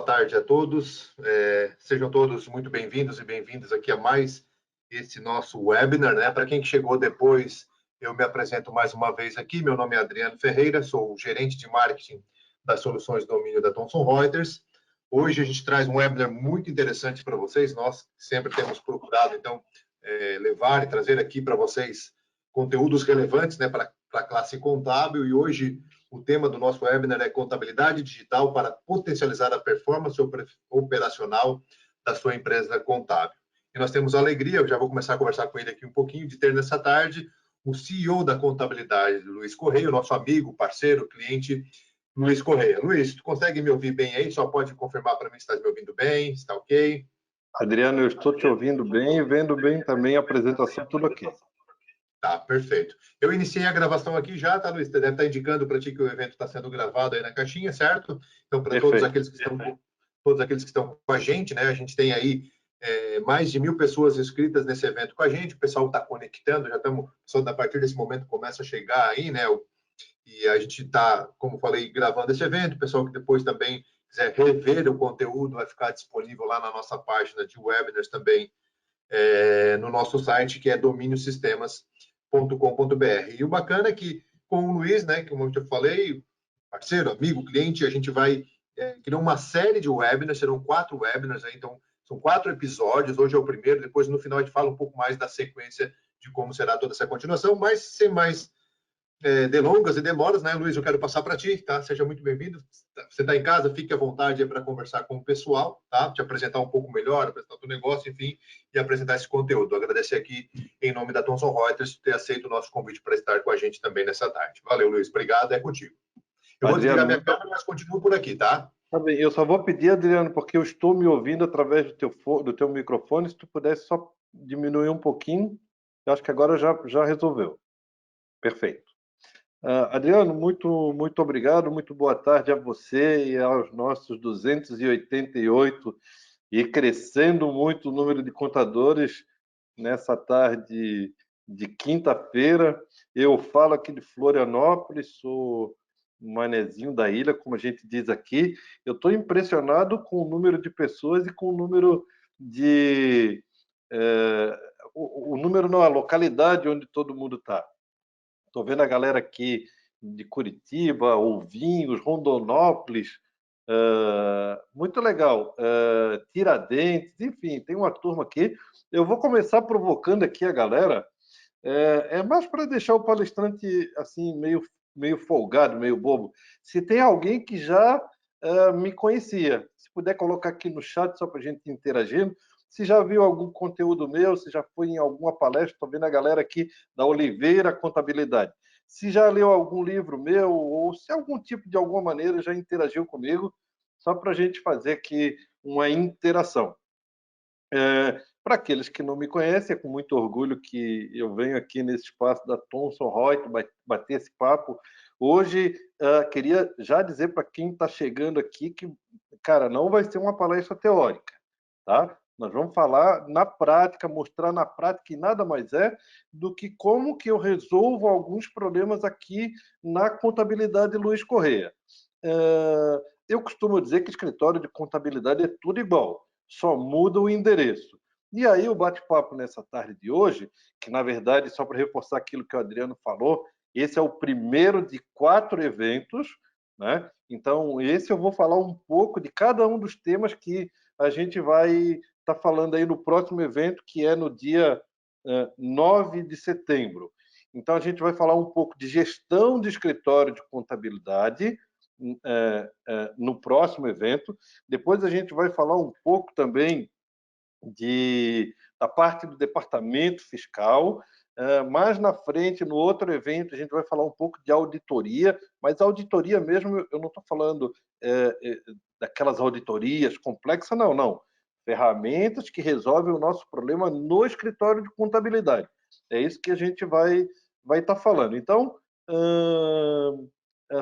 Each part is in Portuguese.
tarde a todos. Sejam todos muito bem-vindos e bem-vindas aqui a mais esse nosso webinar, né? Para quem chegou depois, eu me apresento mais uma vez aqui. Meu nome é Adriano Ferreira, sou o gerente de marketing das soluções de domínio da Thomson Reuters. Hoje a gente traz um webinar muito interessante para vocês. Nós sempre temos procurado, então, levar e trazer aqui para vocês conteúdos relevantes, né, para a classe contábil. E hoje o tema do nosso webinar é contabilidade digital para potencializar a performance operacional da sua empresa contábil. E nós temos a alegria, eu já vou começar a conversar com ele aqui um pouquinho, de ter nessa tarde o CEO da contabilidade, Luiz Correia, nosso amigo, parceiro, cliente, Luiz Correia. Luiz, tu consegue me ouvir bem aí? Só pode confirmar para mim se está me ouvindo bem, se está ok? Adriano, eu estou te ouvindo bem e vendo bem também a apresentação, tudo ok. Tá, perfeito. Eu iniciei a gravação aqui já, tá, Luiz? Deve estar indicando para ti que o evento está sendo gravado aí na caixinha, certo? Então, para todos aqueles que estão com a gente, né? A gente tem aí mais de 1.000 pessoas inscritas nesse evento com a gente. O pessoal está conectando, já estamos. A partir desse momento começa a chegar aí, né? E a gente está, como falei, gravando esse evento. O pessoal que depois também quiser rever o conteúdo vai ficar disponível lá na nossa página de webinars também, no nosso site, que é dominiosistemas.com.br. E o bacana é que, com o Luiz, né, como eu já falei, parceiro, amigo, cliente, a gente vai criar uma série de webinars, serão 4 webinars, então são 4 episódios, hoje é o primeiro, depois no final a gente fala um pouco mais da sequência de como será toda essa continuação, mas sem mais delongas e demoras, né, Luiz? Eu quero passar para ti, tá? Seja muito bem-vindo. Você está em casa, fique à vontade para conversar com o pessoal, tá? Te apresentar um pouco melhor, apresentar o teu negócio, enfim, e apresentar esse conteúdo. Agradecer aqui, em nome da Thomson Reuters, ter aceito o nosso convite para estar com a gente também nessa tarde. Valeu, Luiz. Obrigado, é contigo. Eu vou desligar minha câmera, mas continuo por aqui, tá? Tá bem, eu só vou pedir, Adriano, porque eu estou me ouvindo através do teu microfone, se tu pudesse só diminuir um pouquinho, eu acho que agora já resolveu. Perfeito. Adriano, muito obrigado, muito boa tarde a você e aos nossos 288 e crescendo muito o número de contadores nessa tarde de quinta-feira. Eu falo aqui de Florianópolis, sou manezinho da ilha, como a gente diz aqui. Eu estou impressionado com o número de pessoas e com o número de... o número não, a localidade onde todo mundo está. Estou vendo a galera aqui de Curitiba, Ouvinhos, Rondonópolis, muito legal. Tiradentes, enfim, tem uma turma aqui. Eu vou começar provocando aqui a galera, mais para deixar o palestrante assim meio folgado, meio bobo. Se tem alguém que já me conhecia, se puder colocar aqui no chat só para a gente interagir, se já viu algum conteúdo meu, se já foi em alguma palestra, estou vendo a galera aqui da Oliveira Contabilidade. Se já leu algum livro meu, ou se de alguma maneira já interagiu comigo, só para a gente fazer aqui uma interação. Para aqueles que não me conhecem, é com muito orgulho que eu venho aqui nesse espaço da Thomson Reuters bater esse papo. Hoje, queria já dizer para quem está chegando aqui que, cara, não vai ser uma palestra teórica, tá? Nós vamos falar na prática, mostrar na prática, e nada mais é do que como que eu resolvo alguns problemas aqui na contabilidade Luiz Correia. Eu costumo dizer que escritório de contabilidade é tudo igual, só muda o endereço. E aí o bate-papo nessa tarde de hoje, que na verdade, só para reforçar aquilo que o Adriano falou, esse é o primeiro de 4 eventos, né? Então, esse eu vou falar um pouco de cada um dos temas que a gente vai estar falando aí no próximo evento, que é no dia 9 de setembro. Então, a gente vai falar um pouco de gestão de escritório de contabilidade no próximo evento. Depois a gente vai falar um pouco também da parte do departamento fiscal. Mais na frente, no outro evento, a gente vai falar um pouco de auditoria, mas a auditoria mesmo, eu não estou falando daquelas auditorias complexas, não. Ferramentas que resolvem o nosso problema no escritório de contabilidade. É isso que a gente vai estar falando. Então,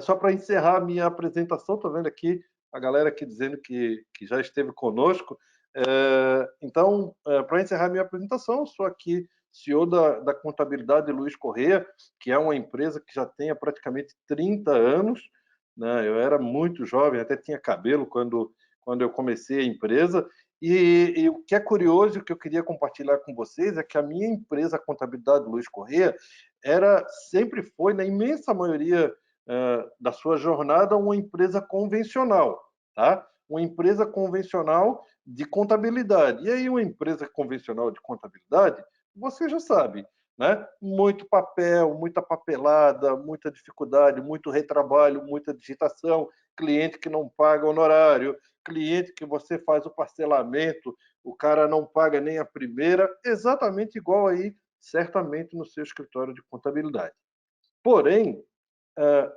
só para encerrar a minha apresentação, estou vendo aqui a galera aqui dizendo que já esteve conosco. Então, para encerrar minha apresentação, sou aqui CEO da Contabilidade Luiz Correia, que é uma empresa que já tem praticamente 30 anos. Né? Eu era muito jovem, até tinha cabelo quando quando eu comecei a empresa. E o que é curioso, o que eu queria compartilhar com vocês, é que a minha empresa, a Contabilidade Luiz Corrêa, sempre foi, na imensa maioria da sua jornada, uma empresa convencional, tá? Uma empresa convencional de contabilidade. E aí, uma empresa convencional de contabilidade, você já sabe, né? Muito papel, muita papelada, muita dificuldade, muito retrabalho, muita digitação, cliente que não paga honorário, cliente que você faz o parcelamento, o cara não paga nem a primeira, exatamente igual aí, certamente, no seu escritório de contabilidade. Porém,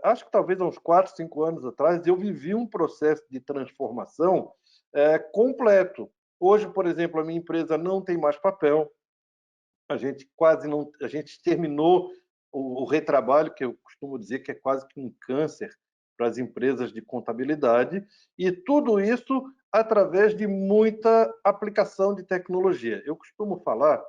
acho que talvez há uns 4, 5 anos atrás, eu vivi um processo de transformação completo. Hoje, por exemplo, a minha empresa não tem mais papel, a gente quase não, a gente terminou o retrabalho, que eu costumo dizer que é quase que um câncer para as empresas de contabilidade, e tudo isso através de muita aplicação de tecnologia. Eu costumo falar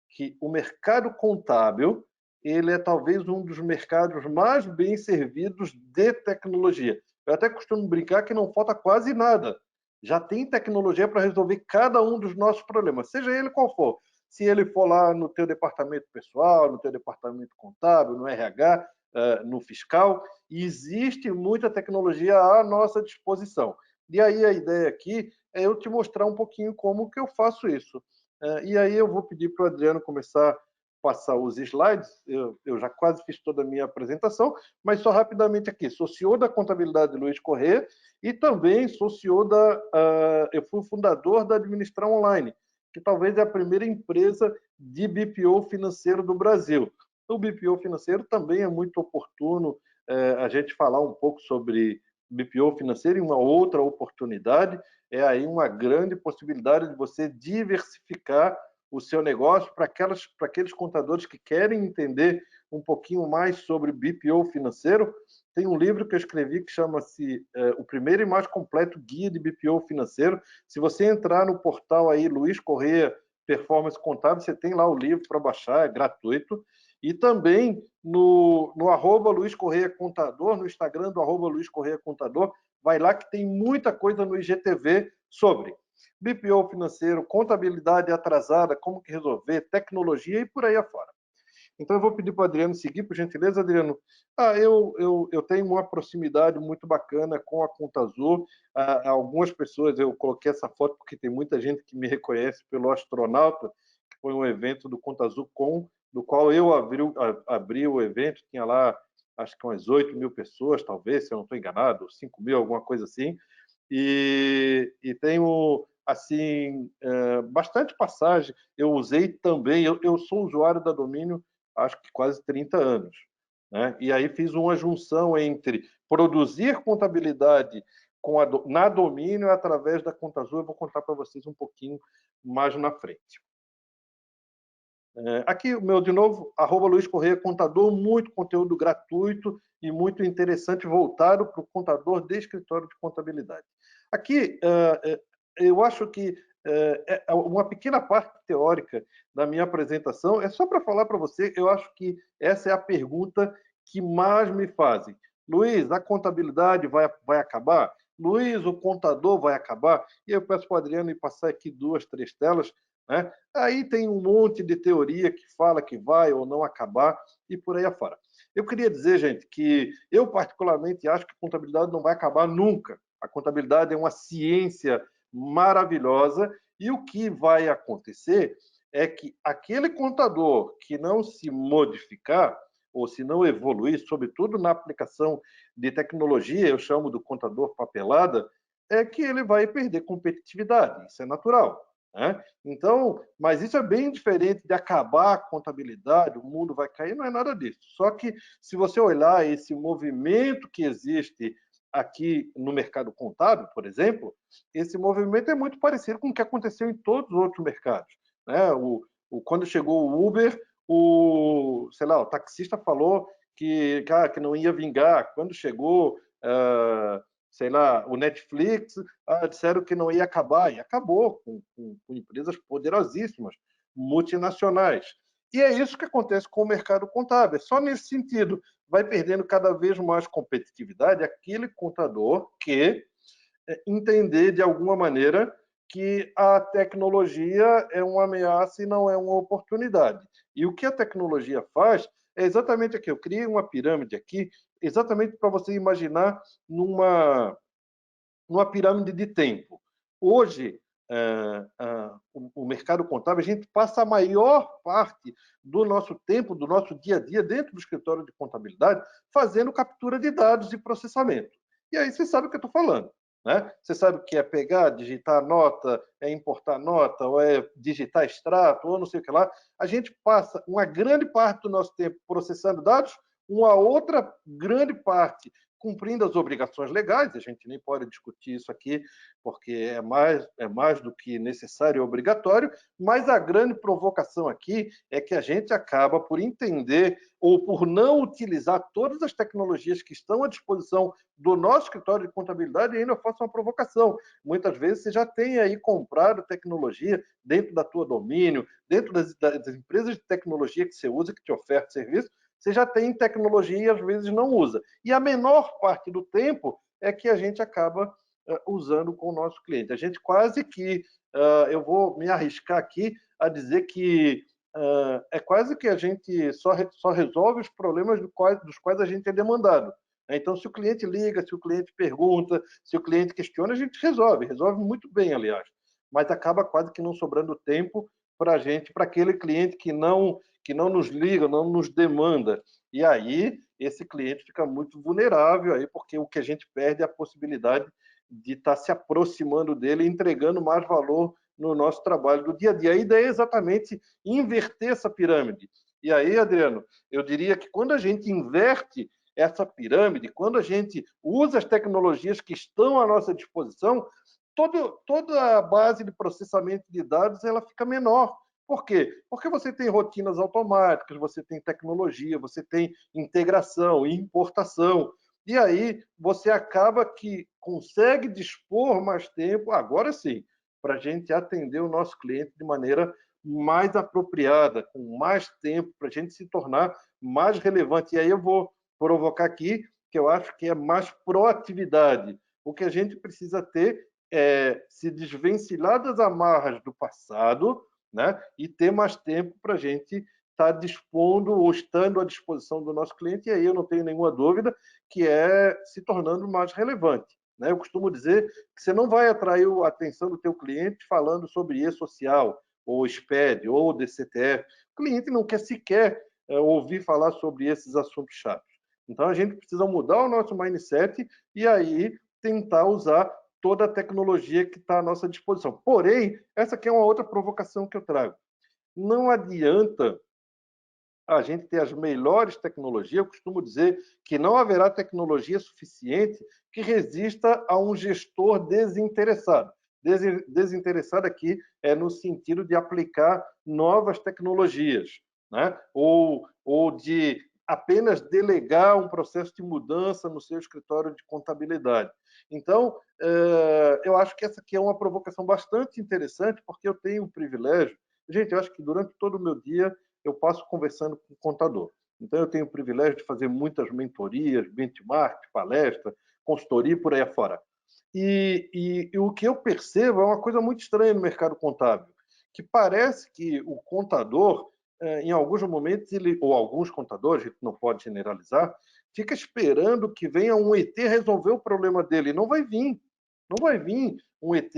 que o mercado contábil ele é talvez um dos mercados mais bem servidos de tecnologia. Eu até costumo brincar que não falta quase nada. Já tem tecnologia para resolver cada um dos nossos problemas, seja ele qual for. Se ele for lá no teu departamento pessoal, no teu departamento contábil, no RH, no fiscal, existe muita tecnologia à nossa disposição. E aí a ideia aqui é eu te mostrar um pouquinho como que eu faço isso. E aí eu vou pedir para o Adriano começar a passar os slides. Eu já quase fiz toda a minha apresentação, mas só rapidamente aqui. Sou CEO da Contabilidade Luiz Corrêa e também sou CEO eu fui fundador da Administrar Online, que talvez é a primeira empresa de BPO financeiro do Brasil. O BPO financeiro também é muito oportuno a gente falar um pouco sobre BPO financeiro em uma outra oportunidade. É aí uma grande possibilidade de você diversificar o seu negócio para aqueles contadores que querem entender um pouquinho mais sobre BPO financeiro. Tem um livro que eu escrevi que chama-se O Primeiro e Mais Completo Guia de BPO Financeiro. Se você entrar no portal aí, Luiz Corrêa Performance Contábil, você tem lá o livro para baixar, é gratuito. E também no @Luiz Corrêa Contador, no Instagram do @Luiz Corrêa Contador, vai lá que tem muita coisa no IGTV sobre BPO financeiro, contabilidade atrasada, como que resolver, tecnologia e por aí afora. Então eu vou pedir para o Adriano seguir, por gentileza, Adriano. Eu tenho uma proximidade muito bacana com a Conta Azul. Algumas pessoas, eu coloquei essa foto porque tem muita gente que me reconhece pelo Astronauta, que foi um evento do Conta Azul do qual eu abri o evento, tinha lá acho que umas 8.000 pessoas, talvez, se eu não estou enganado, 5.000, alguma coisa assim. E tenho assim bastante passagem. Eu usei também, eu sou usuário da Domínio acho que quase 30 anos, né? E aí fiz uma junção entre produzir contabilidade na Domínio através da Conta Azul. Eu vou contar para vocês um pouquinho mais na frente. Aqui, de novo, @Luiz Corrêa Contador, muito conteúdo gratuito e muito interessante, voltado para o contador de escritório de contabilidade. Aqui, eu acho que uma pequena parte teórica da minha apresentação é só para falar para você, eu acho que essa é a pergunta que mais me fazem. Luiz, a contabilidade vai acabar? Luiz, o contador vai acabar? E eu peço para o Adriano ir passar aqui 2, 3 telas, né? Aí tem um monte de teoria que fala que vai ou não acabar e por aí afora. Eu queria dizer, gente, que eu particularmente acho que a contabilidade não vai acabar nunca. A contabilidade é uma ciência maravilhosa e o que vai acontecer é que aquele contador que não se modificar ou se não evoluir, sobretudo na aplicação de tecnologia, eu chamo do contador papelada, é que ele vai perder competitividade. Isso é natural. Né? Então, mas isso é bem diferente de acabar a contabilidade, o mundo vai cair, não é nada disso. Só que se você olhar esse movimento que existe aqui no mercado contábil, por exemplo, esse movimento é muito parecido com o que aconteceu em todos os outros mercados. Né? Quando chegou o Uber, o taxista falou que não ia vingar. Quando chegou o Netflix, disseram que não ia acabar, e acabou com empresas poderosíssimas, multinacionais. E é isso que acontece com o mercado contábil. Só nesse sentido, vai perdendo cada vez mais competitividade aquele contador que entender de alguma maneira que a tecnologia é uma ameaça e não é uma oportunidade. E o que a tecnologia faz é exatamente aqui. Eu criei uma pirâmide aqui, exatamente para você imaginar numa pirâmide de tempo. Hoje, o mercado contábil, a gente passa a maior parte do nosso tempo, do nosso dia a dia, dentro do escritório de contabilidade, fazendo captura de dados e processamento. E aí você sabe o que eu estou falando. Né? Você sabe o que é pegar, digitar nota, é importar nota, ou é digitar extrato, ou não sei o que lá. A gente passa uma grande parte do nosso tempo processando dados, uma outra grande parte cumprindo as obrigações legais, a gente nem pode discutir isso aqui, porque é mais do que necessário e obrigatório, mas a grande provocação aqui é que a gente acaba por entender ou por não utilizar todas as tecnologias que estão à disposição do nosso escritório de contabilidade, e ainda eu faço uma provocação. Muitas vezes você já tem aí comprado tecnologia dentro da tua domínio, dentro das empresas de tecnologia que você usa, que te ofertam serviço, você já tem tecnologia e às vezes não usa. E a menor parte do tempo é que a gente acaba usando com o nosso cliente. A gente quase que, eu vou me arriscar aqui a dizer que é quase que a gente só resolve os problemas dos quais a gente é demandado. Então, se o cliente liga, se o cliente pergunta, se o cliente questiona, a gente resolve muito bem, aliás. Mas acaba quase que não sobrando tempo para a gente, para aquele cliente que não nos liga, não nos demanda. E aí, esse cliente fica muito vulnerável, aí, porque o que a gente perde é a possibilidade de estar se aproximando dele e entregando mais valor no nosso trabalho do dia a dia. A ideia é exatamente inverter essa pirâmide. E aí, Adriano, eu diria que quando a gente inverte essa pirâmide, quando a gente usa as tecnologias que estão à nossa disposição, toda a base de processamento de dados ela fica menor. Por quê? Porque você tem rotinas automáticas, você tem tecnologia, você tem integração, importação. E aí você acaba que consegue dispor mais tempo, agora sim, para a gente atender o nosso cliente de maneira mais apropriada, com mais tempo, para a gente se tornar mais relevante. E aí eu vou provocar aqui que eu acho que é mais proatividade. O que a gente precisa ter é se desvencilhar das amarras do passado, né? E ter mais tempo para a gente estar dispondo ou estando à disposição do nosso cliente, e aí eu não tenho nenhuma dúvida que é se tornando mais relevante. Né? Eu costumo dizer que você não vai atrair a atenção do teu cliente falando sobre e-social, ou SPED, ou DCTF. O cliente não quer sequer ouvir falar sobre esses assuntos chatos. Então, a gente precisa mudar o nosso mindset e aí tentar usar toda a tecnologia que está à nossa disposição. Porém, essa aqui é uma outra provocação que eu trago. Não adianta a gente ter as melhores tecnologias. Eu costumo dizer que não haverá tecnologia suficiente que resista a um gestor desinteressado. Desinteressado aqui é no sentido de aplicar novas tecnologias, né? ou de apenas delegar um processo de mudança no seu escritório de contabilidade. Então, eu acho que essa aqui é uma provocação bastante interessante, porque eu tenho o privilégio, gente, eu acho que durante todo o meu dia eu passo conversando com o contador. Então, eu tenho o privilégio de fazer muitas mentorias, benchmark, palestra, consultoria e por aí afora. E o que eu percebo é uma coisa muito estranha no mercado contábil, que parece que o contador, em alguns momentos, ou alguns contadores, a gente não pode generalizar, fica esperando que venha um ET resolver o problema dele. Não vai vir. Não vai vir um ET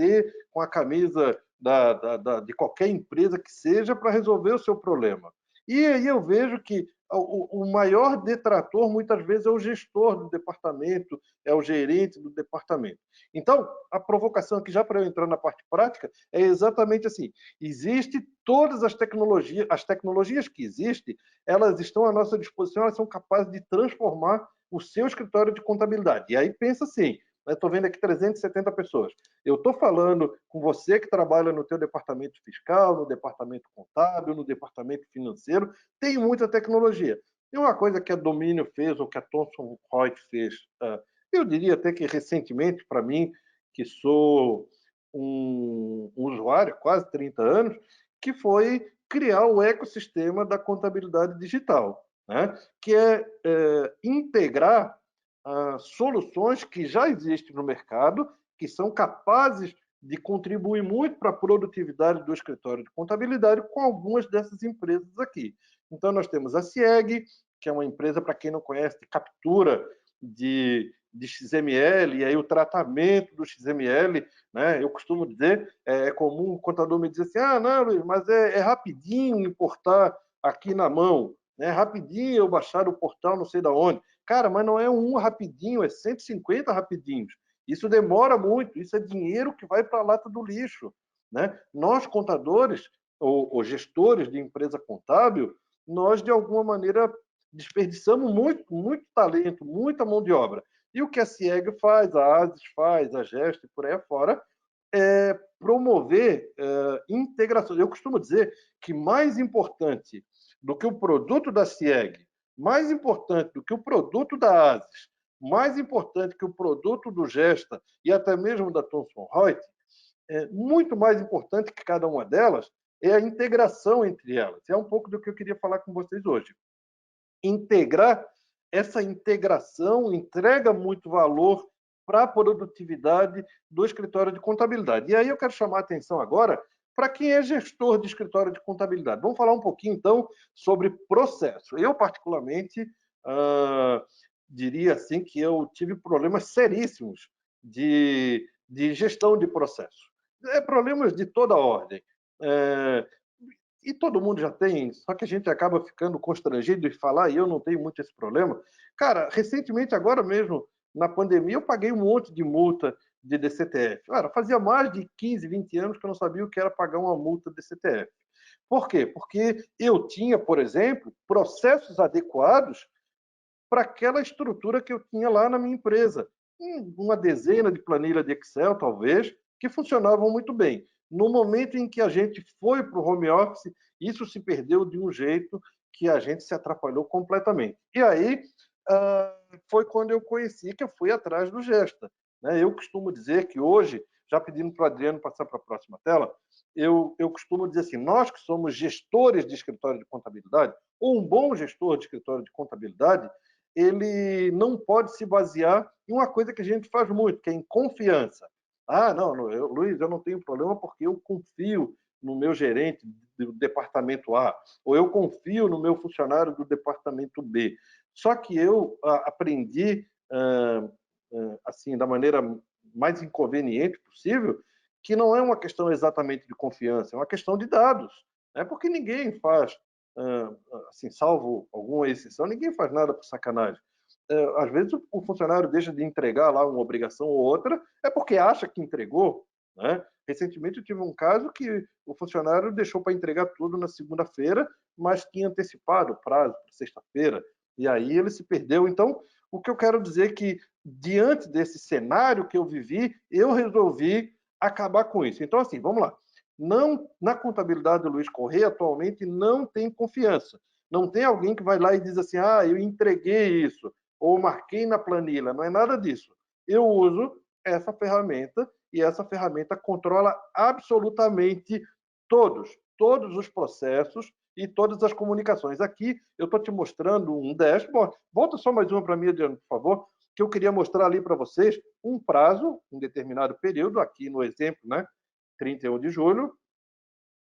com a camisa de qualquer empresa que seja para resolver o seu problema. E aí eu vejo que o maior detrator, muitas vezes, é o gestor do departamento, é o gerente do departamento. Então, a provocação aqui, já para eu entrar na parte prática, é exatamente assim. Existem todas as tecnologias que existem, elas estão à nossa disposição, elas são capazes de transformar o seu escritório de contabilidade. E aí pensa assim, estou vendo aqui 370 pessoas. Eu estou falando com você que trabalha no teu departamento fiscal, no departamento contábil, no departamento financeiro, tem muita tecnologia. E uma coisa que a Domínio fez, ou que a Thomson Reuters fez, eu diria até que recentemente, para mim, que sou um usuário, quase 30 anos, que foi criar o ecossistema da contabilidade digital, né? Que é integrar soluções que já existem no mercado, que são capazes de contribuir muito para a produtividade do escritório de contabilidade com algumas dessas empresas aqui. Então, nós temos a CIEG, que é uma empresa, para quem não conhece, de captura de XML, e aí o tratamento do XML, né? Eu costumo dizer, é comum o contador me dizer assim, não, Luiz, mas é rapidinho importar aqui na mão, né? Rapidinho eu baixar o portal não sei da onde. Cara, mas não é um rapidinho, é 150 rapidinhos. Isso demora muito, isso é dinheiro que vai para a lata do lixo, né? Nós, contadores ou gestores de empresa contábil, nós, de alguma maneira, desperdiçamos muito talento, muita mão de obra. E o que a CIEG faz, a ASIS faz, a GEST e por aí afora, é promover integração. Eu costumo dizer que mais importante do que o produto da CIEG, mais importante do que o produto da ASIS, mais importante que o produto do Gesta e até mesmo da Thomson Reuters, muito mais importante que cada uma delas é a integração entre elas. É um pouco do que eu queria falar com vocês hoje. Integrar, essa integração entrega muito valor para a produtividade do escritório de contabilidade. E aí eu quero chamar a atenção agora para quem é gestor de escritório de contabilidade. Vamos falar um pouquinho, então, sobre processo. Eu, particularmente, diria assim que eu tive problemas seríssimos de gestão de processo. Problemas de toda ordem. E todo mundo já tem, só que a gente acaba ficando constrangido de falar, e eu não tenho muito esse problema. Cara, recentemente, agora mesmo, na pandemia, eu paguei um monte de multa de DCTF. Cara, fazia mais de 15, 20 anos que eu não sabia o que era pagar uma multa de DCTF. Por quê? Porque eu tinha, por exemplo, processos adequados para aquela estrutura que eu tinha lá na minha empresa. Uma dezena de planilha de Excel, talvez, que funcionavam muito bem. No momento em que a gente foi para o home office, isso se perdeu de um jeito que a gente se atrapalhou completamente. E aí foi quando eu conheci que eu fui atrás do Gesta. Eu costumo dizer que hoje, já pedindo para o Adriano passar para a próxima tela, eu costumo dizer assim, nós que somos gestores de escritório de contabilidade, ou um bom gestor de escritório de contabilidade, ele não pode se basear em uma coisa que a gente faz muito, que é em confiança. Não, Luiz, eu não tenho problema porque eu confio no meu gerente do departamento A, ou eu confio no meu funcionário do departamento B. Só que eu aprendi, assim, da maneira mais inconveniente possível, que não é uma questão exatamente de confiança, é uma questão de dados. Porque ninguém faz, assim, salvo alguma exceção, ninguém faz nada por sacanagem. Às vezes o funcionário deixa de entregar lá uma obrigação ou outra, é porque acha que entregou. Recentemente eu tive um caso que o funcionário deixou para entregar tudo na segunda-feira, mas tinha antecipado o prazo para sexta-feira, e aí ele se perdeu. Então, o que eu quero dizer é que, diante desse cenário que eu vivi, eu resolvi acabar com isso. Então, assim, vamos lá. Não, na contabilidade do Luiz Correia, atualmente, não tem confiança. Não tem alguém que vai lá e diz assim, eu entreguei isso, ou marquei na planilha. Não é nada disso. Eu uso essa ferramenta e essa ferramenta controla absolutamente todos os processos e todas as comunicações. Aqui eu estou te mostrando um dashboard. Volta só mais uma para mim, Adriano, por favor, que eu queria mostrar ali para vocês um prazo, um determinado período, aqui no exemplo, 31 de julho,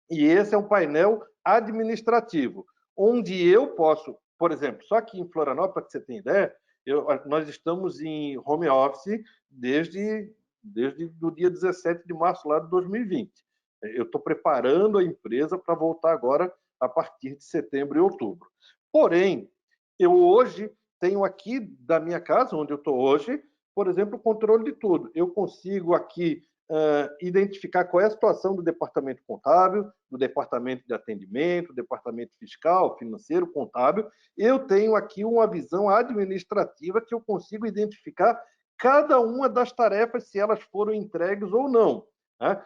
e esse é um painel administrativo, onde eu posso, por exemplo, só aqui em Florianópolis, para que você tenha ideia, nós estamos em home office desde o dia 17 de março lá de 2020. Eu estou preparando a empresa para voltar agora a partir de setembro e outubro. Porém, eu hoje tenho aqui da minha casa, onde eu estou hoje, por exemplo, o controle de tudo. Eu consigo aqui identificar qual é a situação do departamento contábil, do departamento de atendimento, do departamento fiscal, financeiro, contábil. Eu tenho aqui uma visão administrativa que eu consigo identificar cada uma das tarefas, se elas foram entregues ou não. Na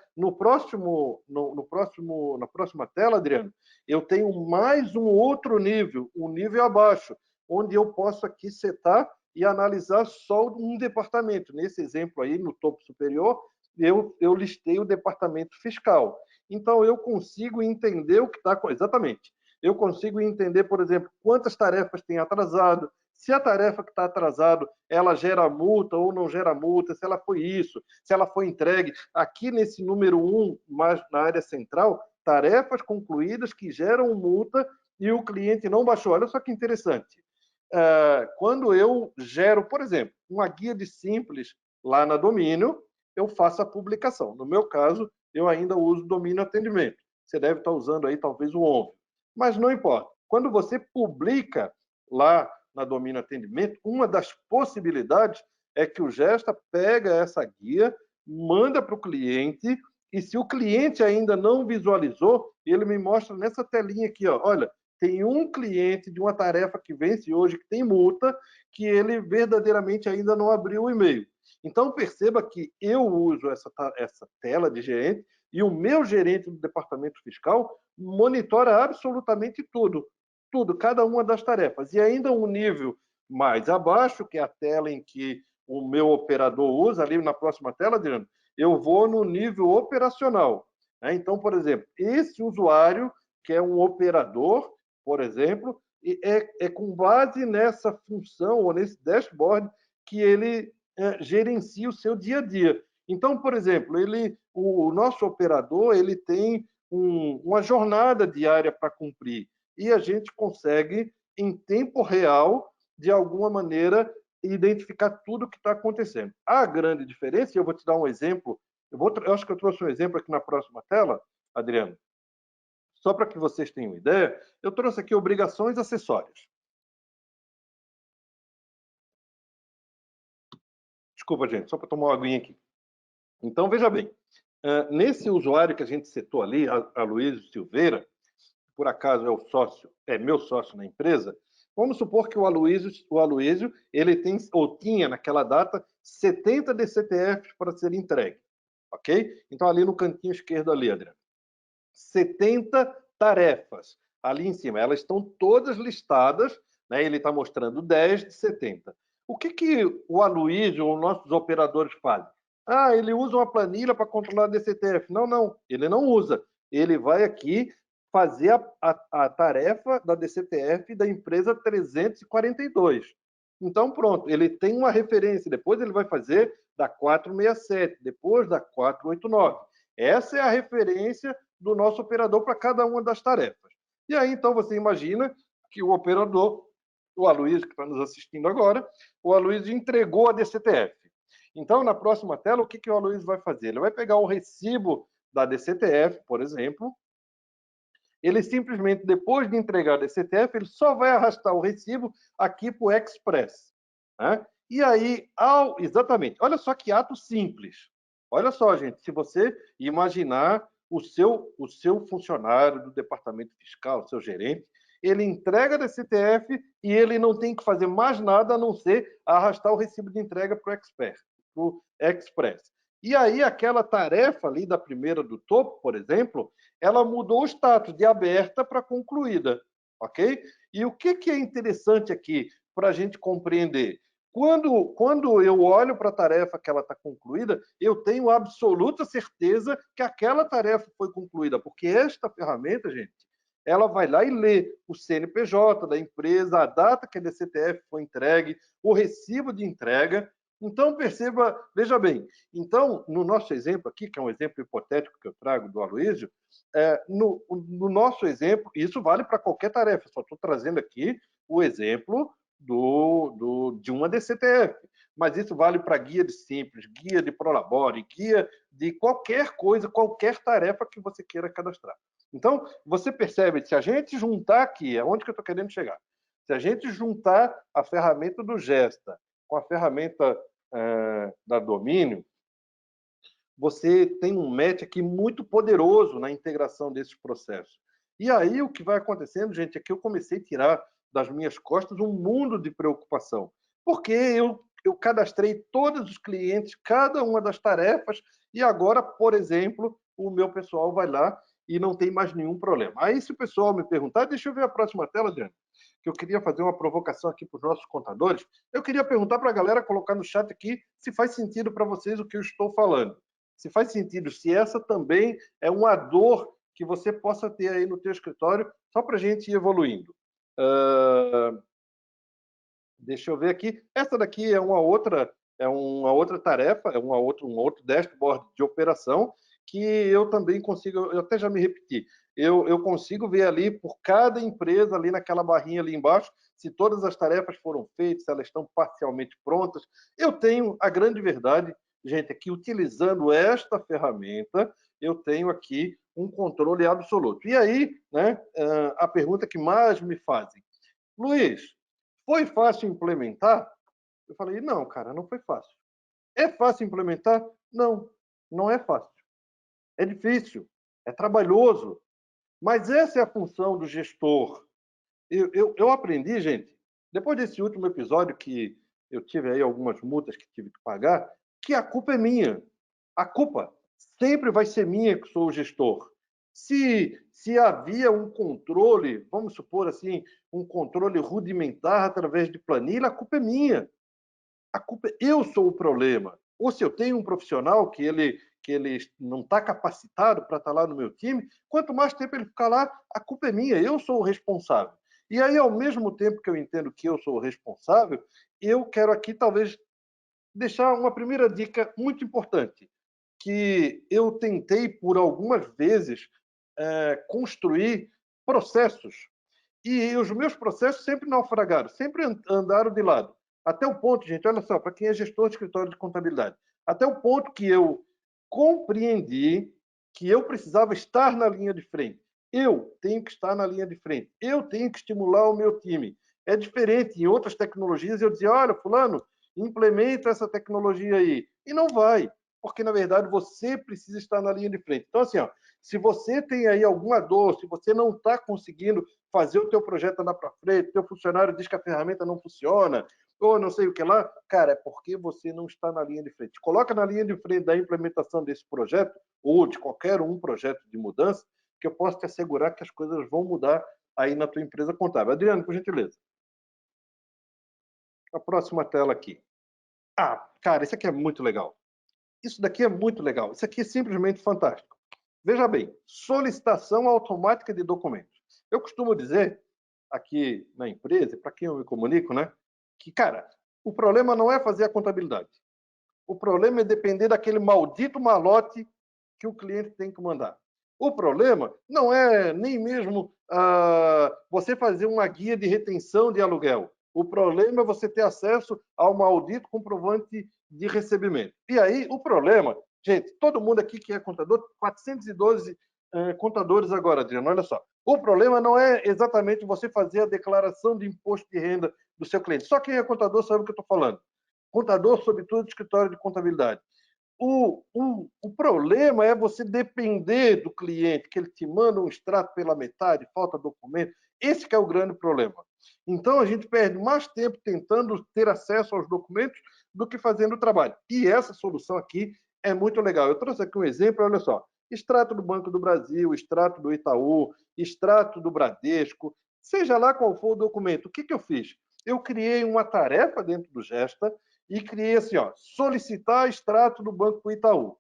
próxima tela, Adriano, eu tenho mais um outro nível, um nível abaixo, onde eu posso aqui setar e analisar só um departamento. Nesse exemplo aí, no topo superior, eu listei o departamento fiscal. Então, eu consigo entender o que está... Exatamente. Eu consigo entender, por exemplo, quantas tarefas tem atrasado, se a tarefa que está atrasada, ela gera multa ou não gera multa, se ela foi isso, se ela foi entregue. Aqui nesse número 1, mais na área central, tarefas concluídas que geram multa e o cliente não baixou. Olha só que interessante. Quando eu gero, por exemplo, uma guia de simples lá na Domínio, eu faço a publicação. No meu caso, eu ainda uso Domínio Atendimento. Você deve estar usando aí talvez o ONV. Mas não importa. Quando você publica lá na Domínio Atendimento, uma das possibilidades é que o Gesta pega essa guia, manda para o cliente, e se o cliente ainda não visualizou, ele me mostra nessa telinha aqui, ó, olha, tem um cliente de uma tarefa que vence hoje, que tem multa, que ele verdadeiramente ainda não abriu o e-mail. Então, perceba que eu uso essa tela de gerente e o meu gerente do departamento fiscal monitora absolutamente tudo, cada uma das tarefas. E ainda um nível mais abaixo, que é a tela em que o meu operador usa, ali na próxima tela, Adriano, eu vou no nível operacional. Então, por exemplo, esse usuário, que é um operador, por exemplo, é com base nessa função ou nesse dashboard que ele gerencia o seu dia a dia. Então, por exemplo, o nosso operador ele tem uma jornada diária para cumprir e a gente consegue, em tempo real, de alguma maneira, identificar tudo o que está acontecendo. A grande diferença, e eu vou te dar um exemplo, eu acho que eu trouxe um exemplo aqui na próxima tela, Adriano, só para que vocês tenham uma ideia, eu trouxe aqui obrigações acessórias. Desculpa, gente, só para tomar uma aguinha aqui. Então, veja bem, nesse usuário que a gente setou ali, a Luísio Silveira, por acaso é meu sócio na empresa, vamos supor que o Aloísio ele tem ou tinha naquela data 70 DCTFs para ser entregue, ok? Então ali no cantinho esquerdo ali, Adriano, 70 tarefas ali em cima, elas estão todas listadas, né? Ele está mostrando 10 de 70. O que o Aloísio ou nossos operadores fazem? Ele usa uma planilha para controlar a DCTF. Não, ele não usa. Ele vai aqui fazer a tarefa da DCTF da empresa 342. Então, pronto, ele tem uma referência, depois ele vai fazer da 467, depois da 489. Essa é a referência do nosso operador para cada uma das tarefas. E aí, então, você imagina que o operador, o Aloísio, que está nos assistindo agora, o Aloísio entregou a DCTF. Então, na próxima tela, o que o Aloísio vai fazer? Ele vai pegar o recibo da DCTF, por exemplo, ele simplesmente, depois de entregar a DCTF, ele só vai arrastar o recibo aqui para o Express. Né? E aí, exatamente, olha só que ato simples. Olha só, gente, se você imaginar o seu funcionário do departamento fiscal, o seu gerente, ele entrega a DCTF e ele não tem que fazer mais nada a não ser arrastar o recibo de entrega para o Express. E aí, aquela tarefa ali da primeira do topo, por exemplo, ela mudou o status de aberta para concluída, ok? E o que é interessante aqui para a gente compreender? Quando eu olho para a tarefa que ela está concluída, eu tenho absoluta certeza que aquela tarefa foi concluída, porque esta ferramenta, gente, ela vai lá e lê o CNPJ da empresa, a data que a DCTF foi entregue, o recibo de entrega. Então, perceba, veja bem, então, no nosso exemplo aqui, que é um exemplo hipotético que eu trago do Aloísio, no nosso exemplo, isso vale para qualquer tarefa, só estou trazendo aqui o exemplo de uma DCTF, mas isso vale para guia de simples, guia de Prolabore, guia de qualquer coisa, qualquer tarefa que você queira cadastrar. Então, você percebe, se a gente juntar aqui, aonde que eu estou querendo chegar? Se a gente juntar a ferramenta do Gesta com a ferramenta da Domínio, você tem um match aqui muito poderoso na integração desses processos. E aí o que vai acontecendo, gente, é que eu comecei a tirar das minhas costas um mundo de preocupação. Porque eu cadastrei todos os clientes, cada uma das tarefas, e agora, por exemplo, o meu pessoal vai lá e não tem mais nenhum problema. Aí se o pessoal me perguntar, deixa eu ver a próxima tela, Adriano, que eu queria fazer uma provocação aqui para os nossos contadores. Eu queria perguntar para a galera, colocar no chat aqui, se faz sentido para vocês o que eu estou falando. Se faz sentido, se essa também é uma dor que você possa ter aí no teu escritório, só para a gente ir evoluindo. Deixa eu ver aqui. Essa daqui é uma outra tarefa, é um outro dashboard de operação que eu também consigo, eu até já me repeti, eu consigo ver ali por cada empresa ali naquela barrinha ali embaixo, se todas as tarefas foram feitas, se elas estão parcialmente prontas. Eu tenho a grande verdade, gente, é que utilizando esta ferramenta, eu tenho aqui um controle absoluto. E aí, né, a pergunta que mais me fazem, Luiz, foi fácil implementar? Eu falei, não, cara, não foi fácil. É fácil implementar? Não, não é fácil. É difícil, é trabalhoso. Mas essa é a função do gestor. Eu aprendi, gente, depois desse último episódio que eu tive aí algumas multas que tive que pagar, que a culpa é minha. A culpa sempre vai ser minha, que sou o gestor. Se havia um controle, vamos supor assim, um controle rudimentar através de planilha, a culpa é minha. Eu sou o problema. Ou se eu tenho um profissional que ele não está capacitado para estar lá no meu time, quanto mais tempo ele ficar lá, a culpa é minha, eu sou o responsável. E aí, ao mesmo tempo que eu entendo que eu sou o responsável, eu quero aqui talvez deixar uma primeira dica muito importante, que eu tentei por algumas vezes construir processos. E os meus processos sempre naufragaram, sempre andaram de lado. Até o ponto, gente, olha só, para quem é gestor de escritório de contabilidade, até o ponto que eu compreendi que eu precisava estar na linha de frente. Eu tenho que estar na linha de frente. Eu tenho que estimular o meu time. É diferente em outras tecnologias. Eu dizia, olha, fulano, implementa essa tecnologia aí. E não vai, porque, na verdade, você precisa estar na linha de frente. Então, assim, ó, se você tem aí alguma dor, se você não está conseguindo fazer o teu projeto andar para frente, teu funcionário diz que a ferramenta não funciona, ou não sei o que lá, cara, é porque você não está na linha de frente. Coloca na linha de frente da implementação desse projeto, ou de qualquer um projeto de mudança, que eu posso te assegurar que as coisas vão mudar aí na tua empresa contábil. Adriano, por gentileza. A próxima tela aqui. Ah, cara, isso aqui é muito legal. Isso daqui é muito legal. Isso aqui é simplesmente fantástico. Veja bem, solicitação automática de documentos. Eu costumo dizer aqui na empresa, para quem eu me comunico, né, que, cara, o problema não é fazer a contabilidade. O problema é depender daquele maldito malote que o cliente tem que mandar. O problema não é nem mesmo você fazer uma guia de retenção de aluguel. O problema é você ter acesso ao maldito comprovante de recebimento. E aí, o problema, gente, todo mundo aqui que é contador, 412 contadores agora, Adriano, olha só. O problema não é exatamente você fazer a declaração de imposto de renda do seu cliente. Só quem é contador sabe o que eu estou falando. Contador, sobretudo, de escritório de contabilidade. O problema é você depender do cliente, que ele te manda um extrato pela metade, falta documento. Esse que é o grande problema. Então, a gente perde mais tempo tentando ter acesso aos documentos do que fazendo o trabalho. E essa solução aqui é muito legal. Eu trouxe aqui um exemplo, olha só. Extrato do Banco do Brasil, extrato do Itaú, extrato do Bradesco, seja lá qual for o documento. O que eu fiz? Eu criei uma tarefa dentro do Gesta e criei assim, ó, solicitar extrato do Banco Itaú.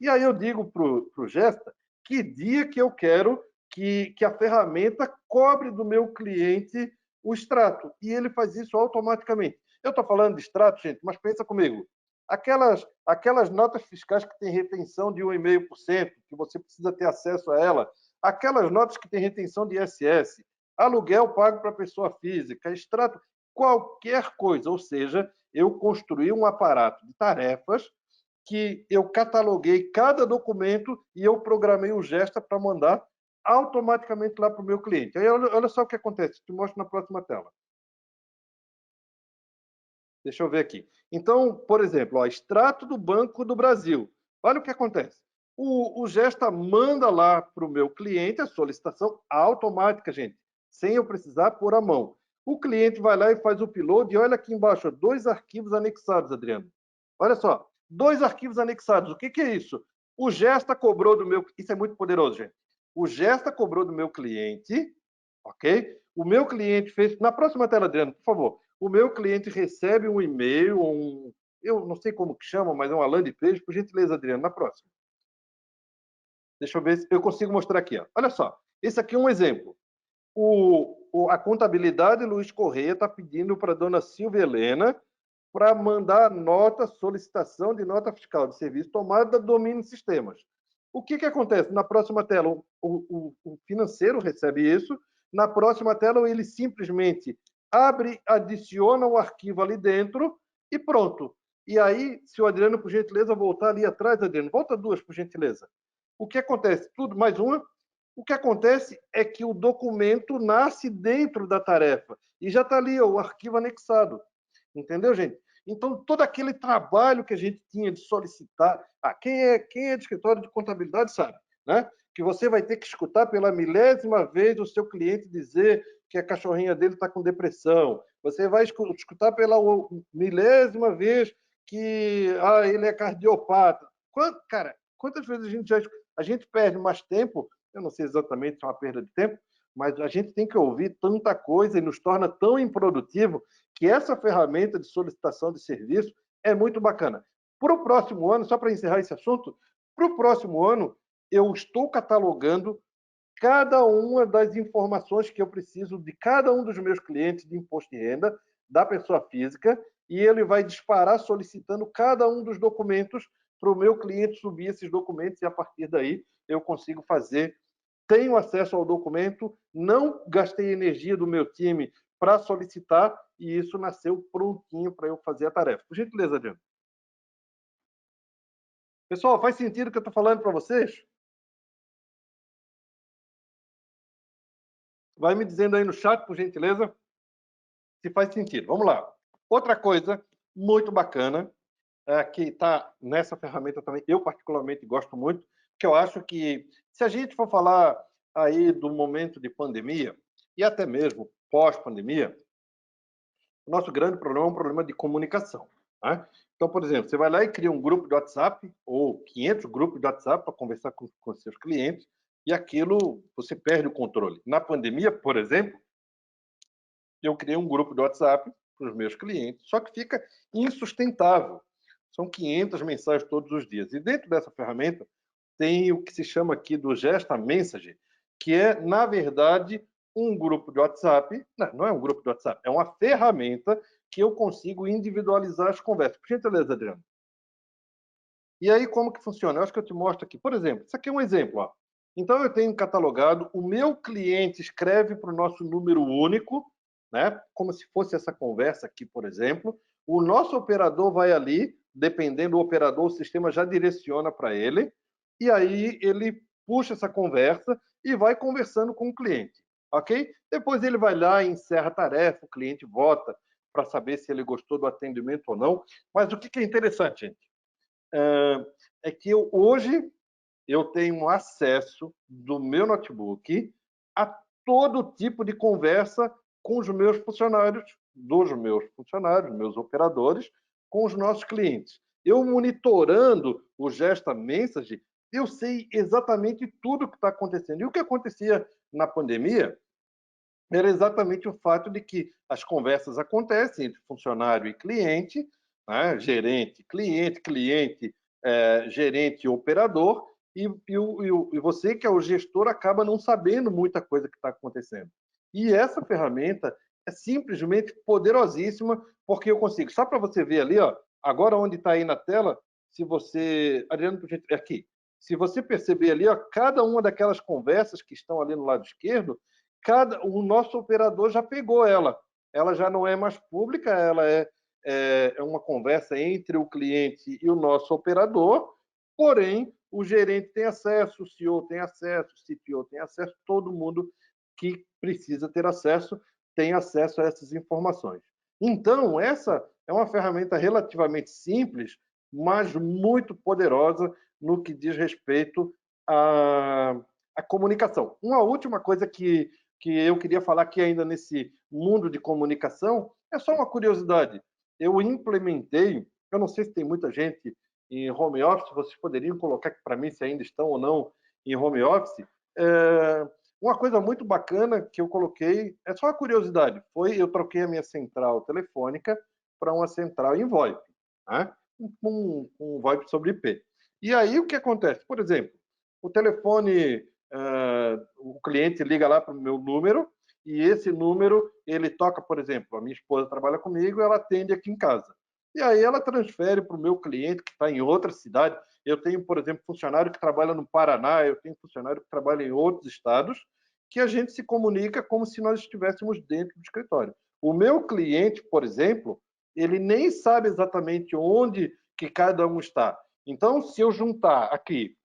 E aí eu digo para o Gesta que dia que eu quero que a ferramenta cobre do meu cliente o extrato. E ele faz isso automaticamente. Eu estou falando de extrato, gente, mas pensa comigo. Aquelas notas fiscais que têm retenção de 1,5%, que você precisa ter acesso a ela, aquelas notas que têm retenção de ISS, aluguel pago para pessoa física, extrato, qualquer coisa. Ou seja, eu construí um aparato de tarefas que eu cataloguei cada documento e eu programei o Gesta para mandar automaticamente lá para o meu cliente. Aí olha só o que acontece, te mostro na próxima tela. Deixa eu ver aqui. Então, por exemplo, ó, extrato do Banco do Brasil. Olha o que acontece. O Gesta manda lá para o meu cliente a solicitação automática, gente, sem eu precisar pôr a mão. O cliente vai lá e faz o upload e olha aqui embaixo, 2 arquivos anexados, Adriano. Olha só, 2 arquivos anexados. O que é isso? O Gesta cobrou do meu... Isso é muito poderoso, gente. O Gesta cobrou do meu cliente, ok? O meu cliente fez... Na próxima tela, Adriano, por favor. O meu cliente recebe um e-mail, eu não sei como que chama, mas é uma landing page. Por gentileza, Adriano, na próxima. Deixa eu ver se eu consigo mostrar aqui. Ó. Olha só, esse aqui é um exemplo. O a contabilidade Luiz Correia está pedindo para a dona Silvia Helena para mandar nota, solicitação de nota fiscal de serviço tomada do domínio de sistemas. O que acontece? Na próxima tela, o financeiro recebe isso, na próxima tela ele simplesmente abre, adiciona o arquivo ali dentro e pronto. E aí, se o Adriano, por gentileza, voltar ali atrás, Adriano, volta duas, por gentileza. O que acontece? Tudo, mais uma. O que acontece é que o documento nasce dentro da tarefa e já está ali o arquivo anexado. Entendeu, gente? Então, todo aquele trabalho que a gente tinha de solicitar... quem é de escritório de contabilidade sabe, né? Que você vai ter que escutar pela milésima vez o seu cliente dizer que a cachorrinha dele está com depressão. Você vai escutar pela milésima vez que ele é cardiopata. Cara, quantas vezes a gente perde mais tempo, eu não sei exatamente se é uma perda de tempo, mas a gente tem que ouvir tanta coisa e nos torna tão improdutivo que essa ferramenta de solicitação de serviço é muito bacana. Para o próximo ano, só para encerrar esse assunto, para o próximo ano, eu estou catalogando cada uma das informações que eu preciso de cada um dos meus clientes de imposto de renda, da pessoa física, e ele vai disparar solicitando cada um dos documentos para o meu cliente subir esses documentos, e a partir daí eu consigo fazer, tenho acesso ao documento, não gastei energia do meu time para solicitar, e isso nasceu prontinho para eu fazer a tarefa. Por gentileza, Adriano. Pessoal, faz sentido o que eu estou falando para vocês? Vai me dizendo aí no chat, por gentileza, se faz sentido. Vamos lá. Outra coisa muito bacana, que está nessa ferramenta também, eu particularmente gosto muito, que eu acho que, se a gente for falar aí do momento de pandemia, e até mesmo pós-pandemia, o nosso grande problema é um problema de comunicação. Né? Então, por exemplo, você vai lá e cria um grupo de WhatsApp, ou 500 grupos de WhatsApp para conversar com seus clientes, e aquilo, você perde o controle. Na pandemia, por exemplo, eu criei um grupo de WhatsApp para os meus clientes, só que fica insustentável. São 500 mensagens todos os dias. E dentro dessa ferramenta tem o que se chama aqui do Gesta Message, que é, na verdade, um grupo de WhatsApp. Não é um grupo de WhatsApp, é uma ferramenta que eu consigo individualizar as conversas. Por gentileza, Adriano. E aí, como que funciona? Eu acho que eu te mostro aqui. Por exemplo, isso aqui é um exemplo. Ó. Então, eu tenho catalogado, o meu cliente escreve para o nosso número único, né? Como se fosse essa conversa aqui, por exemplo. O nosso operador vai ali, dependendo do operador, o sistema já direciona para ele, e aí ele puxa essa conversa e vai conversando com o cliente, ok? Depois ele vai lá e encerra a tarefa, o cliente vota para saber se ele gostou do atendimento ou não. Mas o que é interessante, gente? É que hoje eu tenho acesso do meu notebook a todo tipo de conversa com os meus funcionários, meus operadores, com os nossos clientes. Eu monitorando o Gesta Message, eu sei exatamente tudo o que está acontecendo. E o que acontecia na pandemia era exatamente o fato de que as conversas acontecem entre funcionário e cliente, né? Gerente, cliente, gerente e operador, e você, que é o gestor, acaba não sabendo muita coisa que está acontecendo. E essa ferramenta é simplesmente poderosíssima, porque eu consigo, só para você ver ali, ó, agora onde está aí na tela, se você... Adriano, aqui. Se você perceber ali, ó, cada uma daquelas conversas que estão ali no lado esquerdo, o nosso operador já pegou ela. Ela já não é mais pública, ela é uma conversa entre o cliente e o nosso operador, porém, o gerente tem acesso, o CEO tem acesso, o CTO tem acesso, todo mundo que precisa ter acesso tem acesso a essas informações. Então, essa é uma ferramenta relativamente simples, mas muito poderosa no que diz respeito à comunicação. Uma última coisa que eu queria falar aqui ainda nesse mundo de comunicação, é só uma curiosidade. Eu implementei, eu não sei se tem muita gente em home office, vocês poderiam colocar aqui para mim se ainda estão ou não em home office. Uma coisa muito bacana que eu coloquei, é só uma curiosidade, eu troquei a minha central telefônica para uma central em VoIP, né? um VoIP sobre IP. E aí o que acontece? Por exemplo, o telefone... o cliente liga lá para o meu número e esse número, ele toca, por exemplo, a minha esposa trabalha comigo, ela atende aqui em casa. E aí ela transfere para o meu cliente que está em outra cidade. Eu tenho, por exemplo, funcionário que trabalha no Paraná, eu tenho funcionário que trabalha em outros estados, que a gente se comunica como se nós estivéssemos dentro do escritório. O meu cliente, por exemplo, ele nem sabe exatamente onde que cada um está. Então, se eu juntar aqui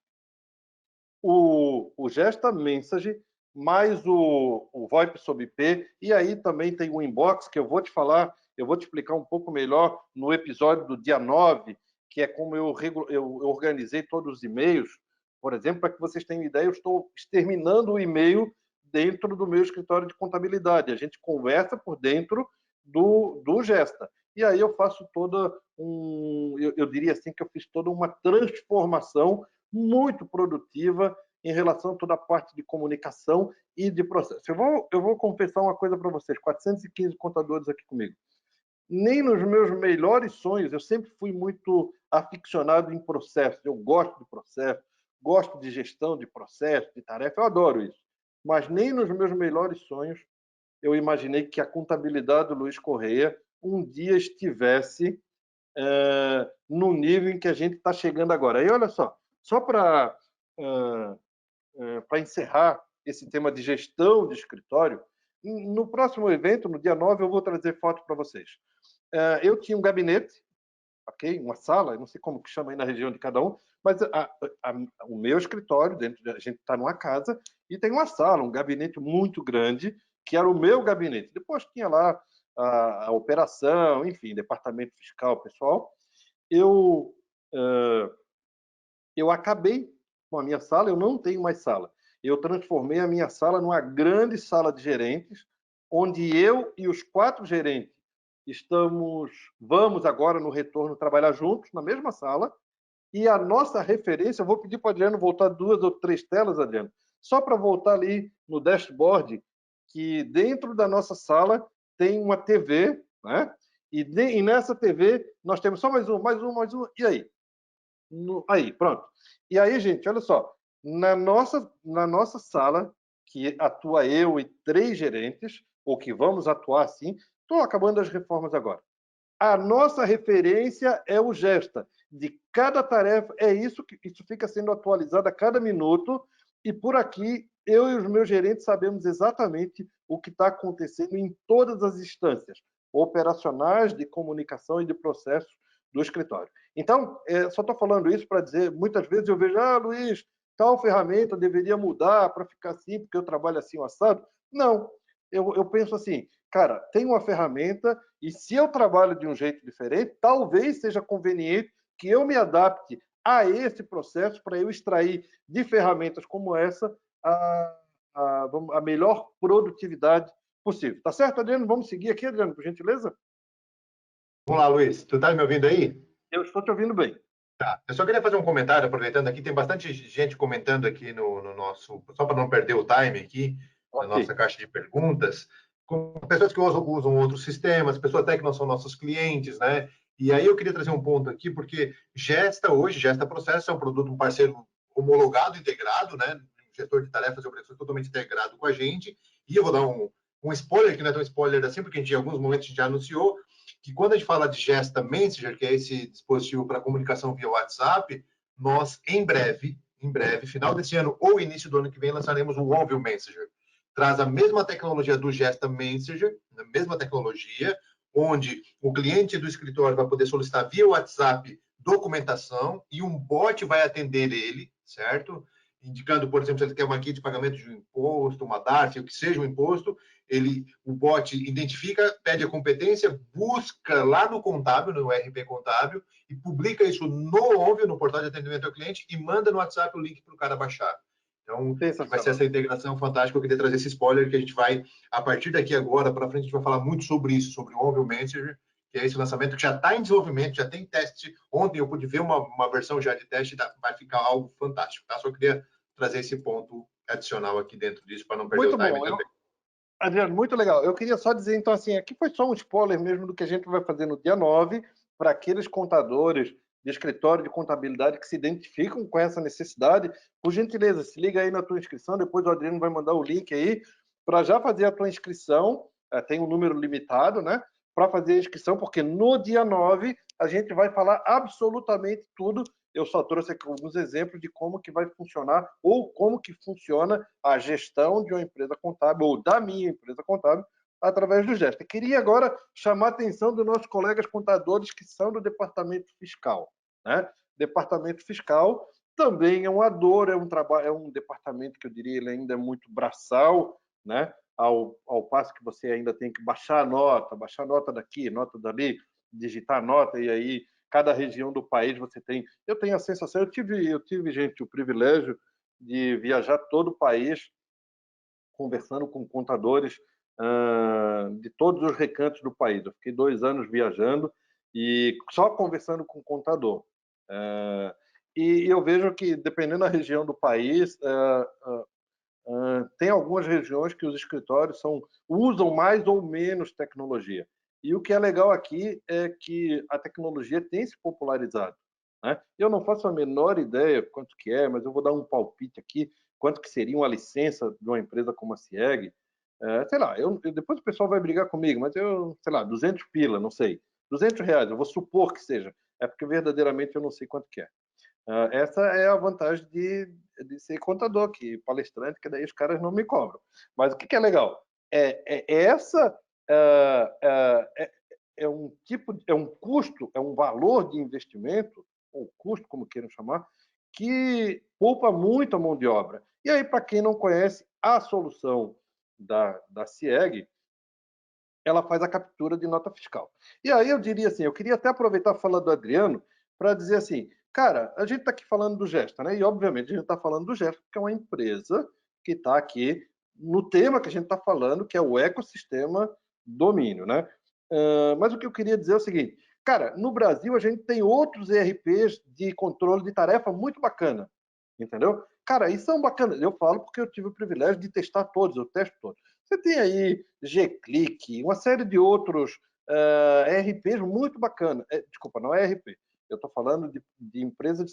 o Gesta Message mais o VoIP sob IP, e aí também tem o Inbox, que eu vou te falar, eu vou te explicar um pouco melhor no episódio do dia 9, que é como eu organizei todos os e-mails. Por exemplo, para que vocês tenham ideia, eu estou exterminando o e-mail dentro do meu escritório de contabilidade. A gente conversa por dentro do Gesta. E aí eu faço toda eu diria assim que eu fiz toda uma transformação muito produtiva em relação a toda a parte de comunicação e de processo. Eu vou confessar uma coisa para vocês, 415 contadores aqui comigo. Nem nos meus melhores sonhos, eu sempre fui muito aficionado em processos, eu gosto de processo, gosto de gestão de processo, de tarefa, eu adoro isso. Mas nem nos meus melhores sonhos eu imaginei que a contabilidade do Luiz Correia um dia estivesse no nível em que a gente está chegando agora. E olha só para encerrar esse tema de gestão de escritório, no próximo evento, no dia 9, eu vou trazer foto para vocês. Eu tinha um gabinete, okay? Uma sala, não sei como que chama aí na região de cada um, mas o meu escritório, a gente está numa casa, e tem uma sala, um gabinete muito grande, que era o meu gabinete. Depois tinha lá a operação, enfim, departamento fiscal, pessoal. Eu acabei com a minha sala, eu não tenho mais sala. Eu transformei a minha sala numa grande sala de gerentes, onde eu e os 4 gerentes vamos agora no retorno trabalhar juntos, na mesma sala, e a nossa referência, eu vou pedir para o Adriano voltar 2 ou 3 telas, Adriano, só para voltar ali no dashboard, que dentro da nossa sala tem uma TV, né? E nessa TV nós temos só mais um, e aí? Aí, pronto. E aí, gente, olha só, na nossa sala, que atua eu e 3 gerentes, ou que vamos atuar assim, estou acabando as reformas agora. A nossa referência é o Gesta. De cada tarefa, é isso que isso fica sendo atualizado a cada minuto, e por aqui, eu e os meus gerentes sabemos exatamente o que está acontecendo em todas as instâncias operacionais, de comunicação e de processos do escritório. Então, só estou falando isso para dizer, muitas vezes eu vejo, Luiz, tal ferramenta deveria mudar para ficar assim, porque eu trabalho assim, o assado. Não, eu penso assim, cara, tem uma ferramenta e se eu trabalho de um jeito diferente, talvez seja conveniente que eu me adapte a esse processo para eu extrair de ferramentas como essa a melhor produtividade possível. Tá certo, Adriano? Vamos seguir aqui, Adriano, por gentileza? Vamos lá, Luiz. Tu está me ouvindo aí? Eu estou te ouvindo bem. Tá. Eu só queria fazer um comentário, aproveitando aqui, tem bastante gente comentando aqui no nosso, só para não perder o time aqui, na nossa caixa de perguntas, com pessoas que usam outros sistemas, pessoas até que não são nossos clientes, né? E aí eu queria trazer um ponto aqui, porque Gesta Processo é um produto, um parceiro homologado, integrado, né? Um gestor de tarefas e operações totalmente integrado com a gente, e eu vou dar um spoiler, que não é tão spoiler assim, porque em alguns momentos a gente já anunciou, que quando a gente fala de Gesta Messenger, que é esse dispositivo para comunicação via WhatsApp, nós, em breve, final desse ano ou início do ano que vem, lançaremos o Óbvio Messenger. Traz a mesma tecnologia do Gesta Messenger, a mesma tecnologia, onde o cliente do escritório vai poder solicitar via WhatsApp documentação e um bot vai atender ele, certo? Indicando, por exemplo, se ele quer uma guia de pagamento de um imposto, uma DARF, o que seja um imposto, o bot identifica, pede a competência, busca lá no contábil, no RP contábil, e publica isso no Óbvio, no portal de atendimento ao cliente, e manda no WhatsApp o link para o cara baixar. Então, vai ser essa integração fantástica. Eu queria trazer esse spoiler que a gente vai, a partir daqui agora para frente, a gente vai falar muito sobre isso, sobre o Óbvio Messenger, que é esse lançamento que já está em desenvolvimento, já tem teste. Ontem eu pude ver uma versão já de teste, vai ficar algo fantástico. Tá? Só queria trazer esse ponto adicional aqui dentro disso, para não perder muito o time também. Adriano, muito legal. Eu queria só dizer, então, assim, aqui foi só um spoiler mesmo do que a gente vai fazer no dia 9, para aqueles contadores de escritório de contabilidade que se identificam com essa necessidade. Por gentileza, se liga aí na tua inscrição, depois o Adriano vai mandar o link aí. para já fazer a tua inscrição, tem um número limitado, né? Para fazer a inscrição, porque no dia 9 a gente vai falar absolutamente tudo. Eu só trouxe aqui alguns exemplos de como que vai funcionar ou como que funciona a gestão de uma empresa contábil ou da minha empresa contábil através do Gesta. Queria agora chamar a atenção dos nossos colegas contadores que são do departamento fiscal, né? Departamento fiscal também é uma dor, é um trabalho, é um departamento que eu diria ele ainda é muito braçal, né? Ao passo que você ainda tem que baixar a nota daqui, nota dali, digitar a nota, e aí cada região do país você tem. Eu tenho a sensação, eu tive gente, o privilégio de viajar todo o país, conversando com contadores de todos os recantos do país. Eu fiquei 2 anos viajando e só conversando com contador. E eu vejo que, dependendo da região do país, tem algumas regiões que os escritórios usam mais ou menos tecnologia. E o que é legal aqui é que a tecnologia tem se popularizado, né? Eu não faço a menor ideia quanto que é, mas eu vou dar um palpite aqui, quanto que seria uma licença de uma empresa como a CIEG. Sei lá, depois o pessoal vai brigar comigo, mas sei lá, 200 pila, não sei. R$ 200, eu vou supor que seja. É porque verdadeiramente eu não sei quanto que é. Essa é a vantagem de ser contador, que palestrante, que daí os caras não me cobram. Mas o que é legal? Essa é um tipo, é um custo, é um valor de investimento, ou custo, como queiram chamar, que poupa muito a mão de obra. E aí, para quem não conhece, a solução da CIEG, ela faz a captura de nota fiscal. E aí eu diria assim, eu queria até aproveitar a fala do Adriano para dizer assim, cara, a gente está aqui falando do Gesta, né? E obviamente a gente está falando do Gesta, porque é uma empresa que está aqui no tema que a gente está falando, que é o ecossistema domínio, né? Mas o que eu queria dizer é o seguinte, cara, no Brasil a gente tem outros ERPs de controle de tarefa muito bacana, entendeu? Cara, e são bacanas. Eu falo porque eu tive o privilégio de testar todos, eu testo todos. Você tem aí G-Click, uma série de outros ERPs muito bacanas. Desculpa, não é ERP. Eu estou falando de empresa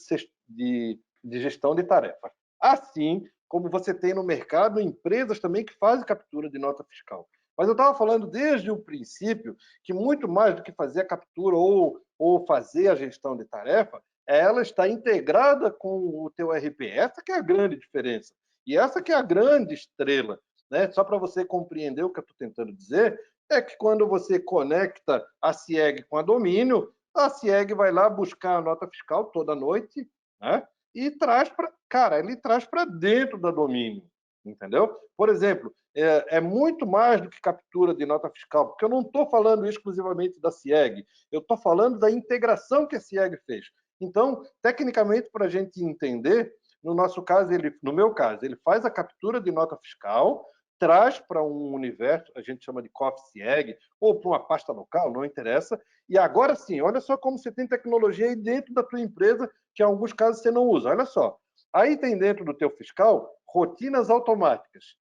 de gestão de tarefas. Assim como você tem no mercado empresas também que fazem captura de nota fiscal. Mas eu estava falando desde o princípio que muito mais do que fazer a captura ou fazer a gestão de tarefa, ela está integrada com o teu ERP. Essa que é a grande diferença. E essa que é a grande estrela. Né? Só para você compreender o que eu estou tentando dizer, é que quando você conecta a CIEG com a Domínio, a CIEG vai lá buscar a nota fiscal toda noite, né? E traz para, cara, ele traz para dentro da Domínio, entendeu? Por exemplo, é muito mais do que captura de nota fiscal, porque eu não estou falando exclusivamente da CIEG, eu estou falando da integração que a CIEG fez. Então, tecnicamente, para a gente entender, no nosso caso, no meu caso, ele faz a captura de nota fiscal, traz para um universo, a gente chama de COF-CIEG, ou para uma pasta local, não interessa. E agora sim, olha só como você tem tecnologia aí dentro da tua empresa, que em alguns casos você não usa. Olha só, aí tem dentro do teu fiscal rotinas automáticas.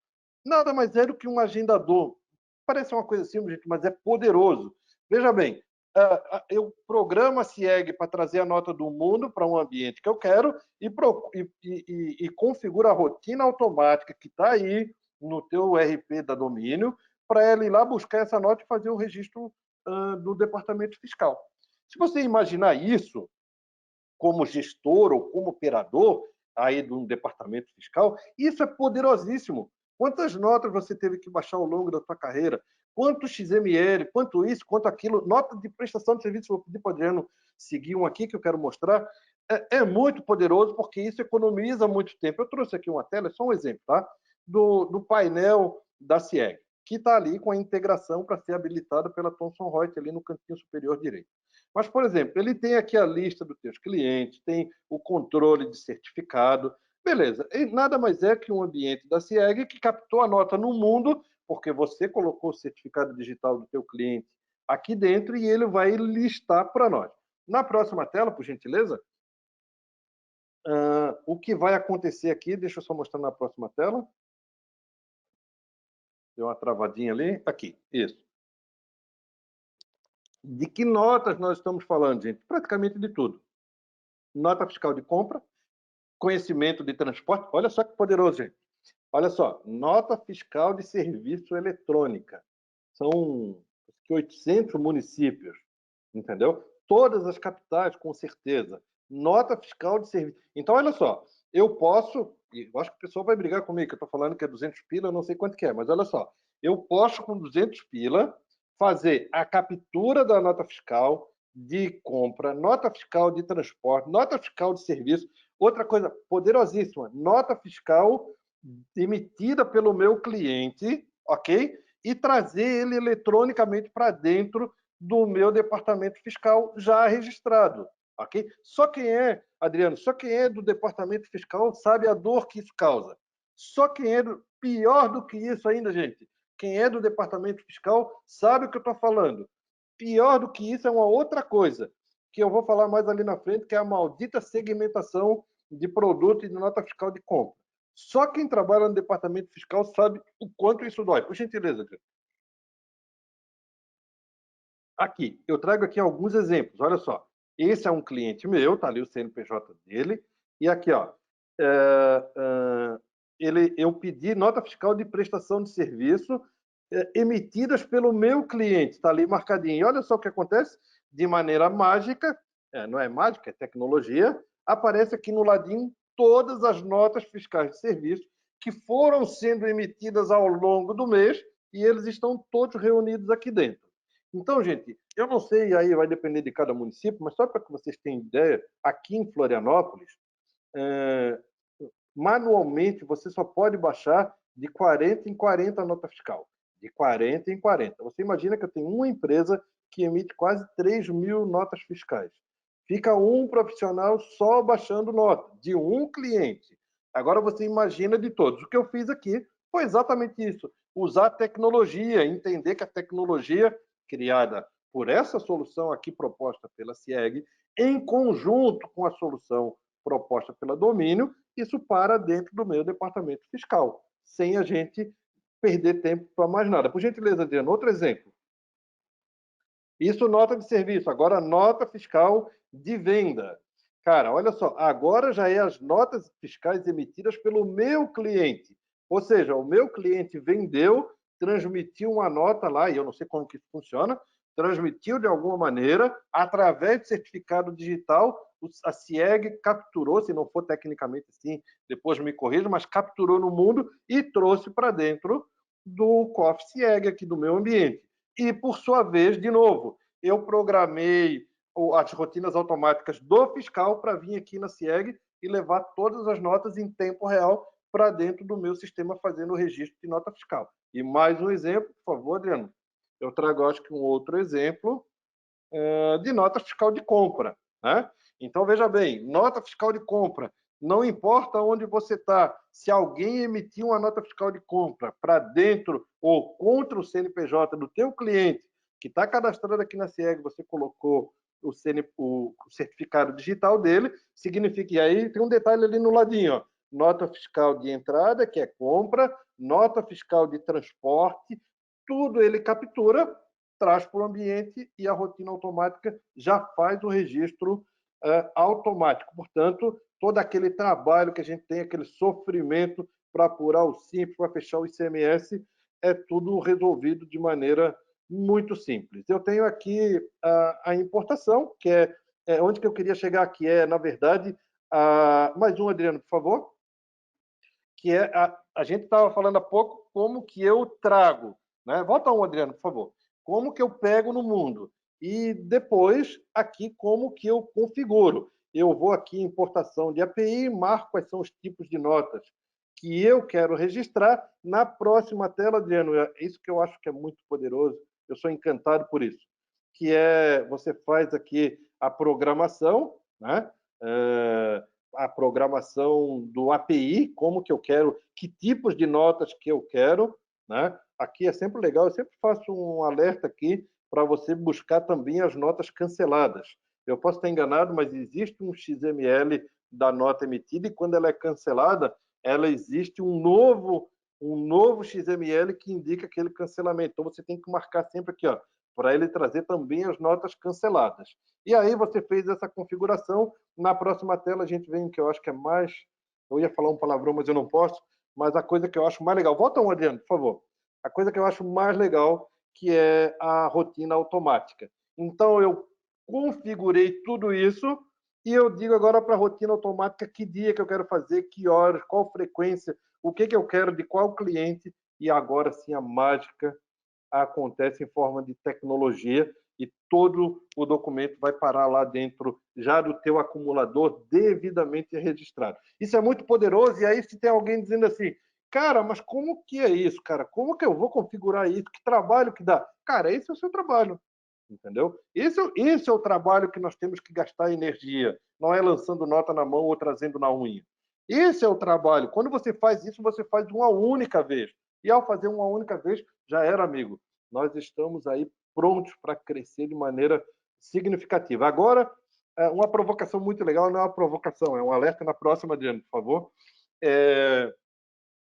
Nada mais é do que um agendador. Parece uma coisa simples, gente, mas é poderoso. Veja bem, eu programo a CIEG para trazer a nota do mundo para um ambiente que eu quero e configuro a rotina automática que está aí no teu RP da Domínio para ela ir lá buscar essa nota e fazer o registro do departamento fiscal. Se você imaginar isso como gestor ou como operador aí de um departamento fiscal, isso é poderosíssimo. Quantas notas você teve que baixar ao longo da sua carreira? Quanto XML, quanto isso, quanto aquilo, nota de prestação de serviço, vou pedir para o Adriano seguir um aqui que eu quero mostrar. É muito poderoso porque isso economiza muito tempo. Eu trouxe aqui uma tela, é só um exemplo, tá? Do painel da CIEG, que está ali com a integração para ser habilitada pela Thomson Reuters ali no cantinho superior direito. Mas, por exemplo, ele tem aqui a lista dos teus clientes, tem o controle de certificado, beleza. E nada mais é que um ambiente da CIEG que captou a nota no mundo, porque você colocou o certificado digital do teu cliente aqui dentro e ele vai listar para nós. Na próxima tela, por gentileza, o que vai acontecer aqui, deixa eu só mostrar na próxima tela. Deu uma travadinha ali. Aqui, isso. De que notas nós estamos falando, gente? Praticamente de tudo. Nota fiscal de compra, conhecimento de transporte. Olha só que poderoso, gente. Olha só, nota fiscal de serviço eletrônica. São 800 municípios, entendeu? Todas as capitais, com certeza. Nota fiscal de serviço. Então, olha só, eu posso, e eu acho que o pessoal vai brigar comigo, que eu estou falando que é 200 pila, eu não sei quanto que é, mas olha só, eu posso, com 200 pila, fazer a captura da nota fiscal de compra, nota fiscal de transporte, nota fiscal de serviço. Outra coisa poderosíssima, nota fiscal emitida pelo meu cliente, ok? E trazer ele eletronicamente para dentro do meu departamento fiscal já registrado, ok? Só quem é, Adriano, só quem é do departamento fiscal sabe a dor que isso causa. Só quem é pior do que isso ainda, gente. Quem é do departamento fiscal sabe o que eu estou falando. Pior do que isso é uma outra coisa, que eu vou falar mais ali na frente, que é a maldita segmentação de produto e de nota fiscal de compra. Só quem trabalha no departamento fiscal sabe o quanto isso dói. Por gentileza, Adriano. Aqui, eu trago aqui alguns exemplos. Olha só, esse é um cliente meu, tá ali o CNPJ dele, e aqui, ó, eu pedi nota fiscal de prestação de serviço emitidas pelo meu cliente, está ali marcadinho. E olha só o que acontece, de maneira mágica, não é mágica, é tecnologia, aparece aqui no ladinho todas as notas fiscais de serviço que foram sendo emitidas ao longo do mês e eles estão todos reunidos aqui dentro. Então, gente, eu não sei, aí vai depender de cada município, mas só para que vocês tenham ideia, aqui em Florianópolis, manualmente você só pode baixar de 40 em 40 nota fiscal. De 40 em 40. Você imagina que eu tenho uma empresa que emite quase 3.000 notas fiscais. Fica um profissional só baixando nota, de um cliente. Agora você imagina de todos. O que eu fiz aqui foi exatamente isso. Usar tecnologia, entender que a tecnologia criada por essa solução aqui proposta pela CIEG, em conjunto com a solução proposta pela Domínio, isso para dentro do meu departamento fiscal, sem a gente perder tempo para mais nada. Por gentileza, Adriano, outro exemplo. Isso nota de serviço, agora nota fiscal de venda. Cara, olha só, agora já é as notas fiscais emitidas pelo meu cliente. Ou seja, o meu cliente vendeu, transmitiu uma nota lá, e eu não sei como que isso funciona, transmitiu de alguma maneira, através de certificado digital, a CIEG capturou, se não for tecnicamente assim, depois me corrija, mas capturou no mundo e trouxe para dentro do COF CIEG aqui do meu ambiente. E, por sua vez, de novo, eu programei as rotinas automáticas do fiscal para vir aqui na CIEG e levar todas as notas em tempo real para dentro do meu sistema fazendo o registro de nota fiscal. E mais um exemplo, por favor, Adriano. Eu trago, acho que um outro exemplo de nota fiscal de compra. Né? Então, veja bem, nota fiscal de compra. Não importa onde você está, se alguém emitir uma nota fiscal de compra para dentro ou contra o CNPJ do teu cliente, que está cadastrado aqui na CIEG, você colocou o certificado digital dele, significa, e aí tem um detalhe ali no ladinho, ó, nota fiscal de entrada, que é compra, nota fiscal de transporte, tudo ele captura, traz para o ambiente e a rotina automática já faz o registro automático. Portanto, todo aquele trabalho que a gente tem, aquele sofrimento para apurar o Simples, para fechar o ICMS, é tudo resolvido de maneira muito simples. Eu tenho aqui a importação, que é onde que eu queria chegar aqui, na verdade, mais um, Adriano, por favor, que é a gente estava falando há pouco como que eu trago, né? Volta um, Adriano, por favor. Como que eu pego no mundo? E depois, aqui, como que eu configuro. Eu vou aqui em importação de API, marco quais são os tipos de notas que eu quero registrar. Na próxima tela, Adriano, é isso que eu acho que é muito poderoso, eu sou encantado por isso, que você faz aqui a programação, né? A programação do API, como que eu quero, que tipos de notas que eu quero, né? Aqui é sempre legal, eu sempre faço um alerta aqui para você buscar também as notas canceladas. Eu posso estar enganado, mas existe um XML da nota emitida e quando ela é cancelada, ela existe um novo XML que indica aquele cancelamento. Então você tem que marcar sempre aqui, ó, para ele trazer também as notas canceladas. E aí você fez essa configuração. Na próxima tela a gente vem que eu acho que é mais... Eu ia falar um palavrão, mas eu não posso. mas a coisa que eu acho mais legal... Volta um, Adriano, por favor. A coisa que eu acho mais legal, que é a rotina automática. Então, eu configurei tudo isso e eu digo agora para a rotina automática que dia que eu quero fazer, que horas, qual frequência, o que eu quero de qual cliente, e agora sim a mágica acontece em forma de tecnologia e todo o documento vai parar lá dentro já do teu acumulador devidamente registrado. Isso é muito poderoso, e aí se tem alguém dizendo assim, cara, mas como que é isso, cara? Como que eu vou configurar isso? Que trabalho que dá? Cara, esse é o seu trabalho, entendeu? Esse é o trabalho que nós temos que gastar energia, não é lançando nota na mão ou trazendo na unha. Esse é o trabalho. Quando você faz isso, você faz uma única vez. E ao fazer uma única vez, já era, amigo. Nós estamos aí prontos para crescer de maneira significativa. Agora, uma provocação muito legal, não é uma provocação, é um alerta na próxima, Adriano, por favor,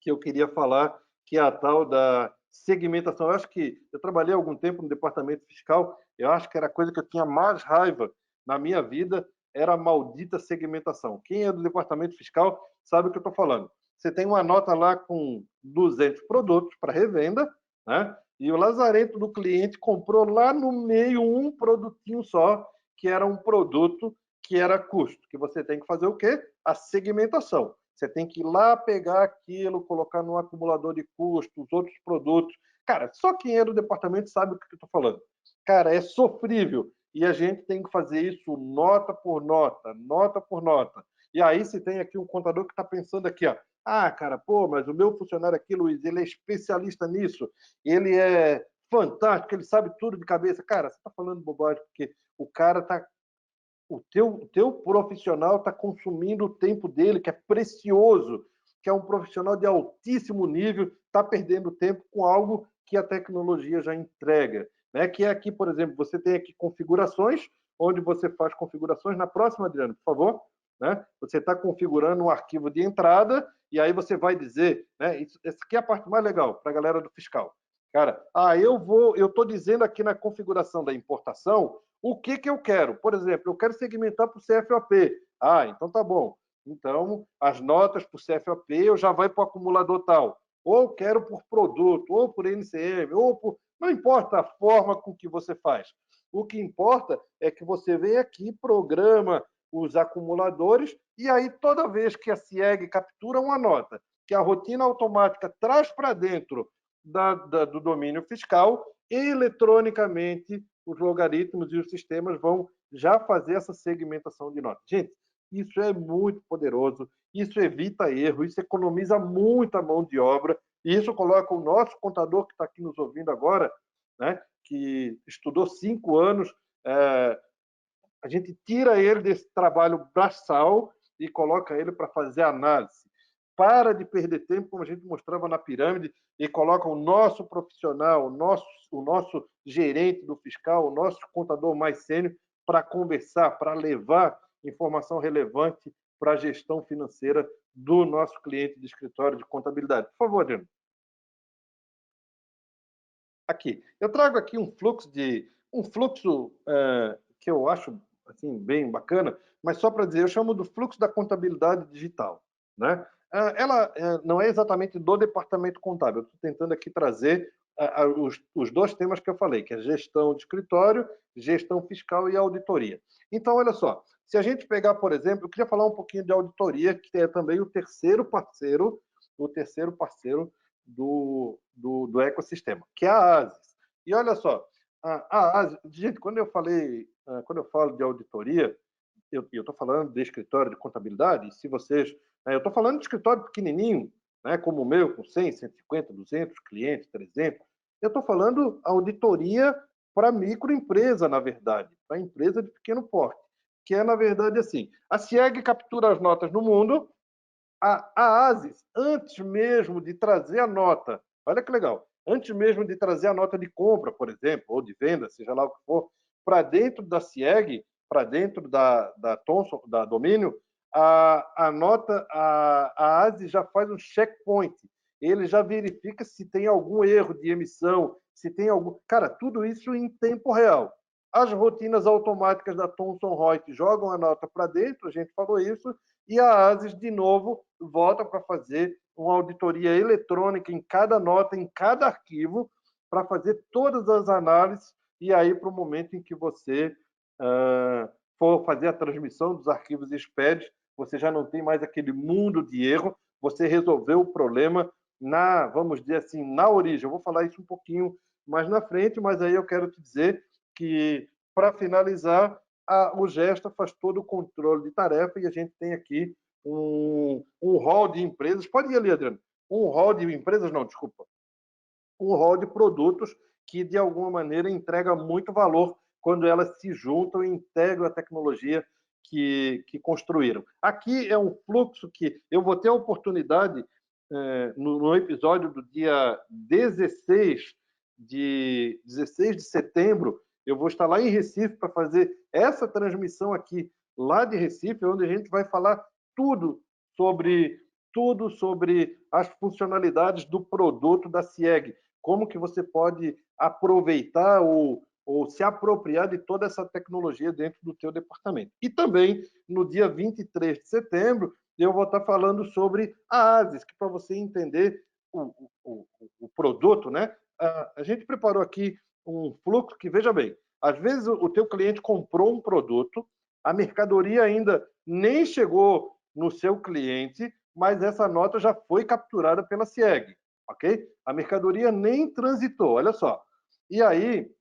que eu queria falar, que é a tal da segmentação. Eu acho que eu trabalhei algum tempo no departamento fiscal, eu acho que era a coisa que eu tinha mais raiva na minha vida, era a maldita segmentação. Quem é do departamento fiscal sabe o que eu estou falando. Você tem uma nota lá com 200 produtos para revenda, né? E o lazarento do cliente comprou lá no meio um produtinho só, que era um produto que era custo. Que você tem que fazer o quê? A segmentação. Você tem que ir lá pegar aquilo, colocar no acumulador de custos, outros produtos. Cara, só quem é do departamento sabe o que eu estou falando. Cara, é sofrível. E a gente tem que fazer isso nota por nota, nota por nota. E aí se tem aqui um contador que está pensando aqui, ó, ah, cara, pô, mas o meu funcionário aqui, Luiz, ele é especialista nisso, ele é fantástico, ele sabe tudo de cabeça. Cara, você está falando bobagem, porque o cara está... O teu profissional está consumindo o tempo dele, que é precioso, que é um profissional de altíssimo nível, está perdendo tempo com algo que a tecnologia já entrega. Né? Que é aqui, por exemplo, você tem aqui configurações, onde você faz configurações. Na próxima, Adriano, por favor. Né? Você está configurando um arquivo de entrada e aí você vai dizer, né? Essa aqui é a parte mais legal para a galera do fiscal. Cara, eu estou dizendo aqui na configuração da importação o que eu quero. Por exemplo, eu quero segmentar para o CFOP. Ah, então tá bom. Então, as notas para o CFOP eu já vai para o acumulador tal. Ou quero por produto, ou por NCM, ou por... Não importa a forma com que você faz. O que importa é que você vem aqui, programa os acumuladores, e aí toda vez que a CIEG captura uma nota, que a rotina automática traz para dentro do domínio fiscal, eletronicamente os logaritmos e os sistemas vão já fazer essa segmentação de notas. Gente, isso é muito poderoso, isso evita erro, isso economiza muita mão de obra, e isso coloca o nosso contador que está aqui nos ouvindo agora, né, que estudou 5 anos, a gente tira ele desse trabalho braçal e coloca ele para fazer análise. Para de perder tempo, como a gente mostrava na pirâmide, e coloca o nosso profissional, o nosso gerente do fiscal, o nosso contador mais sênior para conversar, para levar informação relevante para a gestão financeira do nosso cliente de escritório de contabilidade. Por favor, Adriano. Aqui. Eu trago aqui um fluxo que eu acho assim, bem bacana, mas só para dizer, eu chamo do fluxo da contabilidade digital. Né? Ela não é exatamente do departamento contábil, eu estou tentando aqui trazer os dois temas que eu falei, que é gestão de escritório, gestão fiscal e auditoria. Então, olha só, se a gente pegar, por exemplo, eu queria falar um pouquinho de auditoria, que é também o terceiro parceiro do ecossistema, que é a ASIS. E olha só, a ASIS, gente, quando eu falo de auditoria, eu estou falando de escritório de contabilidade, se vocês... eu estou falando de escritório pequenininho, né, como o meu, com 100, 150, 200 clientes, 300. Eu estou falando auditoria para microempresa, na verdade, para empresa de pequeno porte, que é, na verdade, assim, a CIEG captura as notas no mundo, a ASIS, antes mesmo de trazer a nota, olha que legal, antes mesmo de trazer a nota de compra, por exemplo, ou de venda, seja lá o que for, para dentro da CIEG, para dentro da Thomson, da Domínio, a ASIS já faz um checkpoint. Ele já verifica se tem algum erro de emissão, se tem algum... Cara, tudo isso em tempo real. As rotinas automáticas da Thomson Reuters jogam a nota para dentro, a gente falou isso, e a ASIS, de novo, volta para fazer uma auditoria eletrônica em cada nota, em cada arquivo, para fazer todas as análises, e aí para o momento em que você for fazer a transmissão dos arquivos SPED, você já não tem mais aquele mundo de erro, você resolveu o problema vamos dizer assim, na origem. Eu vou falar isso um pouquinho mais na frente, mas aí eu quero te dizer que, para finalizar, o Gesta faz todo o controle de tarefa e a gente tem aqui um hall de empresas. Pode ir ali, Adriano. Um hall de empresas, não, desculpa. Um hall de produtos que, de alguma maneira, entrega muito valor quando elas se juntam e integram a tecnologia que construíram. Aqui é um fluxo que eu vou ter a oportunidade, no episódio do dia 16 de setembro, eu vou estar lá em Recife para fazer essa transmissão aqui, lá de Recife, onde a gente vai falar tudo sobre as funcionalidades do produto da CIEG, como que você pode aproveitar ou se apropriar de toda essa tecnologia dentro do teu departamento. E também, no dia 23 de setembro, eu vou estar falando sobre a ASIS, que para você entender o produto, né? A gente preparou aqui um fluxo que, veja bem, às vezes o teu cliente comprou um produto, a mercadoria ainda nem chegou no seu cliente, mas essa nota já foi capturada pela CIEG, ok? A mercadoria nem transitou, olha só. E aí,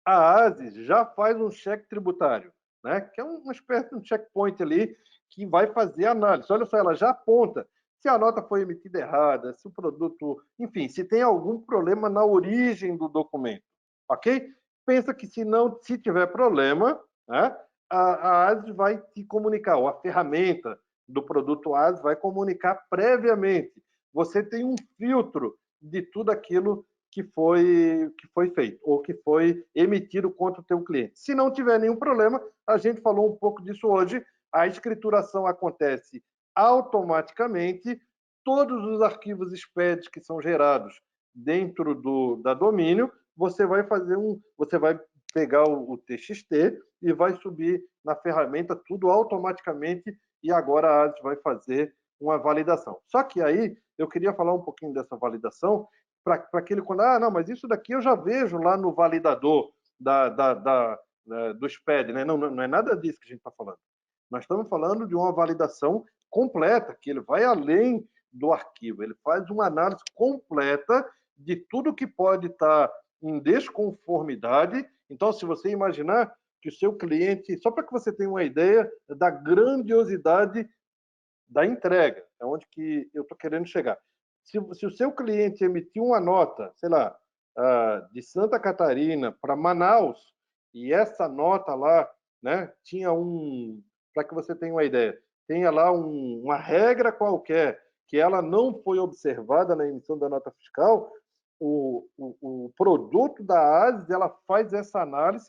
a ASIS já faz um cheque tributário, né? Que é uma espécie de um checkpoint ali que vai fazer a análise. Olha só, ela já aponta se a nota foi emitida errada, se o produto, enfim, se tem algum problema na origem do documento, ok? Pensa que se tiver problema, né, a ASIS vai te comunicar, ou a ferramenta do produto ASIS vai comunicar previamente. Você tem um filtro de tudo aquilo que foi feito ou que foi emitido contra o teu cliente. Se não tiver nenhum problema, a gente falou um pouco disso hoje, a escrituração acontece automaticamente, todos os arquivos SPED que são gerados dentro da domínio, você vai pegar o TXT e vai subir na ferramenta tudo automaticamente, e agora a ASIS vai fazer uma validação. Só que aí eu queria falar um pouquinho dessa validação para aquele quando, não, mas isso daqui eu já vejo lá no validador do SPED, né? Não é nada disso que a gente está falando. Nós estamos falando de uma validação completa, que ele vai além do arquivo, ele faz uma análise completa de tudo que pode estar em desconformidade. Então, se você imaginar que o seu cliente, só para que você tenha uma ideia da grandiosidade da entrega, é onde que eu estou querendo chegar. Se o seu cliente emitiu uma nota, sei lá, de Santa Catarina para Manaus, e essa nota lá, né, tinha para que você tenha uma ideia, tenha lá uma regra qualquer que ela não foi observada na emissão da nota fiscal, o produto da ASIS, ela faz essa análise.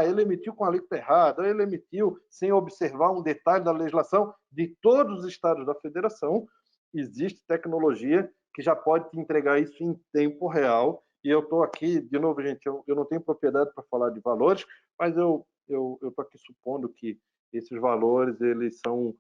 Ele emitiu com a alíquota errada, ele emitiu sem observar um detalhe da legislação de todos os estados da federação. Existe tecnologia que já pode te entregar isso em tempo real. E eu estou aqui, de novo, gente, eu não tenho propriedade para falar de valores, mas eu estou aqui supondo que esses valores eles são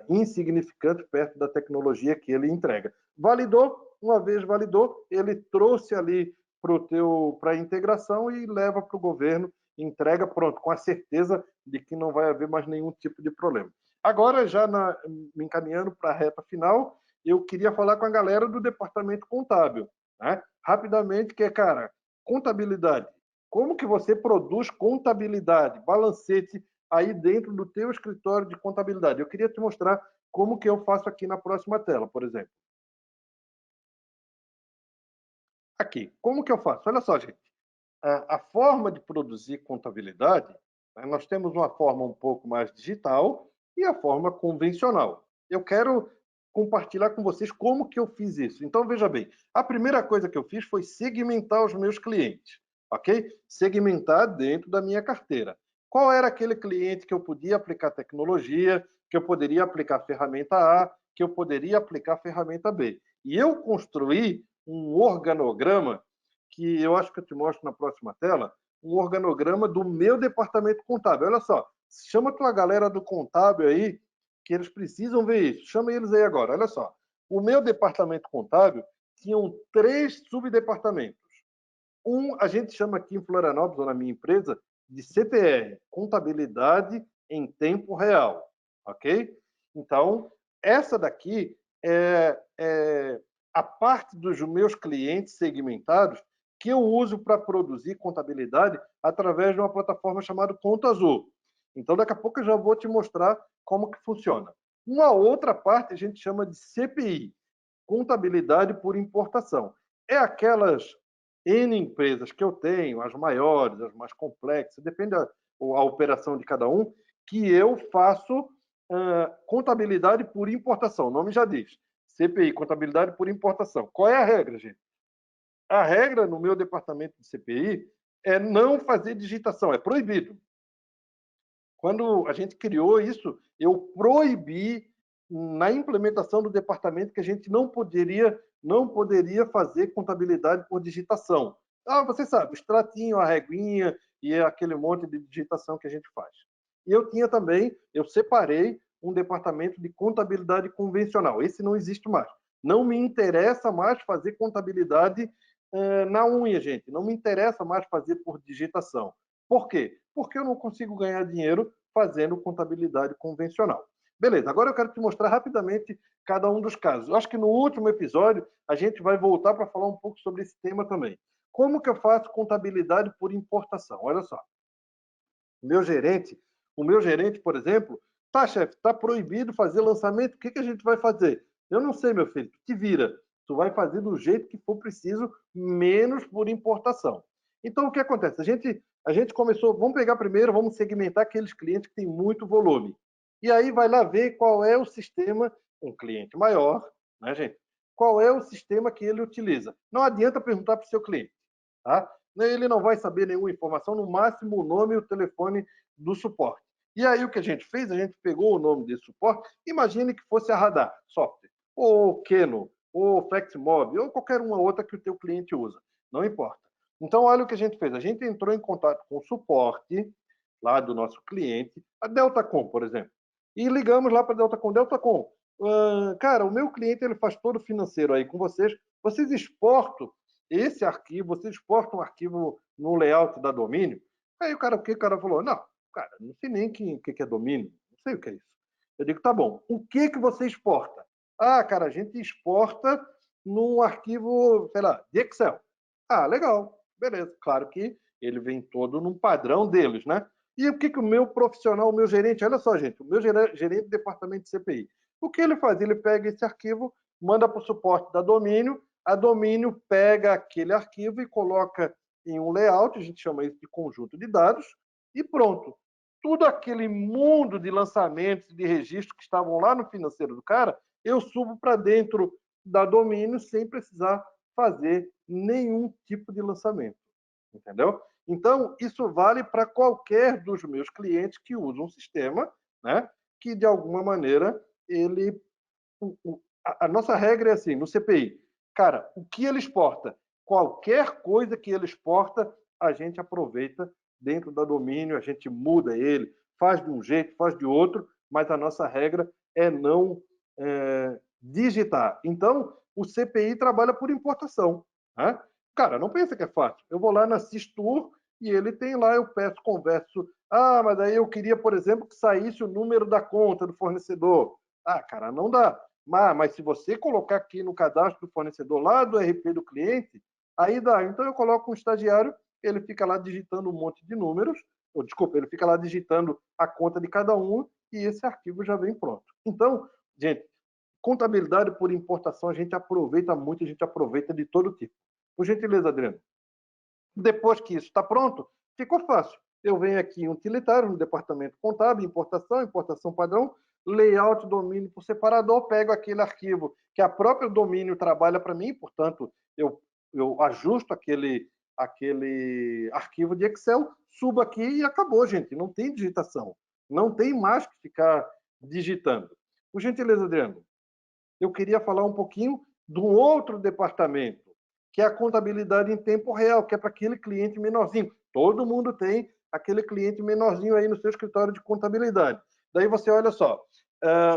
insignificantes perto da tecnologia que ele entrega. Validou, uma vez validou, ele trouxe ali para a integração e leva para o governo, entrega, pronto, com a certeza de que não vai haver mais nenhum tipo de problema. Agora, já me encaminhando para a reta final, eu queria falar com a galera do departamento contábil, né? Rapidamente, que é, cara, contabilidade. Como que você produz contabilidade, balancete aí dentro do teu escritório de contabilidade? Eu queria te mostrar como que eu faço aqui na próxima tela, por exemplo. Aqui, como que eu faço? Olha só, gente. A forma de produzir contabilidade, né, nós temos uma forma um pouco mais digital e a forma convencional. Eu quero compartilhar com vocês como que eu fiz isso. Então, veja bem, a primeira coisa que eu fiz foi segmentar os meus clientes, ok? Segmentar dentro da minha carteira. Qual era aquele cliente que eu podia aplicar tecnologia, que eu poderia aplicar ferramenta A, que eu poderia aplicar ferramenta B. E eu construí um organograma que eu acho que eu te mostro na próxima tela, um organograma do meu departamento contábil. Olha só, chama a tua galera do contábil aí, que eles precisam ver isso. Chama eles aí agora, olha só. O meu departamento contábil tinham 3 subdepartamentos. A gente chama aqui em Florianópolis, ou na minha empresa, de CTR, Contabilidade em Tempo Real, ok? Então, essa daqui é a parte dos meus clientes segmentados que eu uso para produzir contabilidade através de uma plataforma chamada Conta Azul. Então, daqui a pouco eu já vou te mostrar como que funciona. Uma outra parte a gente chama de CPI, Contabilidade por Importação. É aquelas N empresas que eu tenho, as maiores, as mais complexas, depende da operação de cada um, que eu faço contabilidade por importação. O nome já diz. CPI, contabilidade por importação. Qual é a regra, gente? A regra no meu departamento de CPI é não fazer digitação, é proibido. Quando a gente criou isso, eu proibi na implementação do departamento que a gente não poderia fazer contabilidade por digitação. Você sabe, o extratinho, a reguinha e aquele monte de digitação que a gente faz. E eu separei um departamento de contabilidade convencional. Esse não existe mais. Não me interessa mais fazer contabilidade na unha, gente. Não me interessa mais fazer por digitação. Por quê? Porque eu não consigo ganhar dinheiro fazendo contabilidade convencional. Beleza, agora eu quero te mostrar rapidamente cada um dos casos. Eu acho que no último episódio a gente vai voltar para falar um pouco sobre esse tema também. Como que eu faço contabilidade por importação? Olha só. O meu gerente, por exemplo, tá, chefe, tá proibido fazer lançamento, o que a gente vai fazer? Eu não sei, meu filho, tu te vira. Tu vai fazer do jeito que for preciso, menos por importação. Então, o que acontece? A gente começou, vamos pegar primeiro, vamos segmentar aqueles clientes que têm muito volume. E aí vai lá ver qual é o sistema, um cliente maior, né, gente? Qual é o sistema que ele utiliza. Não adianta perguntar para o seu cliente, tá? Ele não vai saber nenhuma informação, no máximo o nome e o telefone do suporte. E aí o que a gente fez? A gente pegou o nome desse suporte, imagine que fosse a Radar Software, ou Keno, ou Flexmob, ou qualquer uma outra que o teu cliente usa, não importa. Então, olha o que a gente fez. A gente entrou em contato com o suporte lá do nosso cliente, a Deltacom, por exemplo, e ligamos lá para a Deltacom. Deltacom, cara, o meu cliente ele faz todo o financeiro aí com vocês. Vocês exportam esse arquivo, vocês exportam um arquivo no layout da domínio? Aí o cara falou, não, cara, não sei nem o que é domínio, não sei o que é isso. Eu digo, tá bom, o que você exporta? Ah, cara, a gente exporta num arquivo, sei lá, de Excel. Ah, legal, beleza. Claro que ele vem todo num padrão deles, né? E o que o meu profissional, o meu gerente, olha só, gente, o meu gerente do departamento de CPI, o que ele faz? Ele pega esse arquivo, manda para o suporte da domínio, a domínio pega aquele arquivo e coloca em um layout, a gente chama isso de conjunto de dados, e pronto. Tudo aquele mundo de lançamentos, de registros que estavam lá no financeiro do cara, eu subo para dentro da domínio sem precisar fazer nenhum tipo de lançamento. Entendeu? Então, isso vale para qualquer dos meus clientes que usam um sistema, né, que, de alguma maneira, a nossa regra é assim, no CPI, cara, o que ele exporta? Qualquer coisa que ele exporta, a gente aproveita dentro do domínio, a gente muda ele, faz de um jeito, faz de outro, mas a nossa regra é não digitar. Então, o CPI trabalha por importação, né? Cara, não pensa que é fácil. Eu vou lá na Sistur e ele tem lá, eu peço, converso. Ah, mas aí eu queria, por exemplo, que saísse o número da conta do fornecedor. Ah, cara, não dá. Mas se você colocar aqui no cadastro do fornecedor, lá do RP do cliente, aí dá. Então eu coloco um estagiário, ele fica lá digitando um monte de números, ou desculpa, ele fica lá digitando a conta de cada um e esse arquivo já vem pronto. Então, gente, contabilidade por importação a gente aproveita muito, a gente aproveita de todo tipo. Por gentileza, Adriano. Depois que isso está pronto, ficou fácil. Eu venho aqui em utilitário, no departamento contábil, importação padrão, layout, domínio por separador, pego aquele arquivo que a própria domínio trabalha para mim, portanto, eu ajusto aquele arquivo de Excel, subo aqui e acabou, gente. Não tem digitação. Não tem mais que ficar digitando. Por gentileza, Adriano, eu queria falar um pouquinho do outro departamento, que é a contabilidade em tempo real, que é para aquele cliente menorzinho. Todo mundo tem aquele cliente menorzinho aí no seu escritório de contabilidade. Daí você olha só,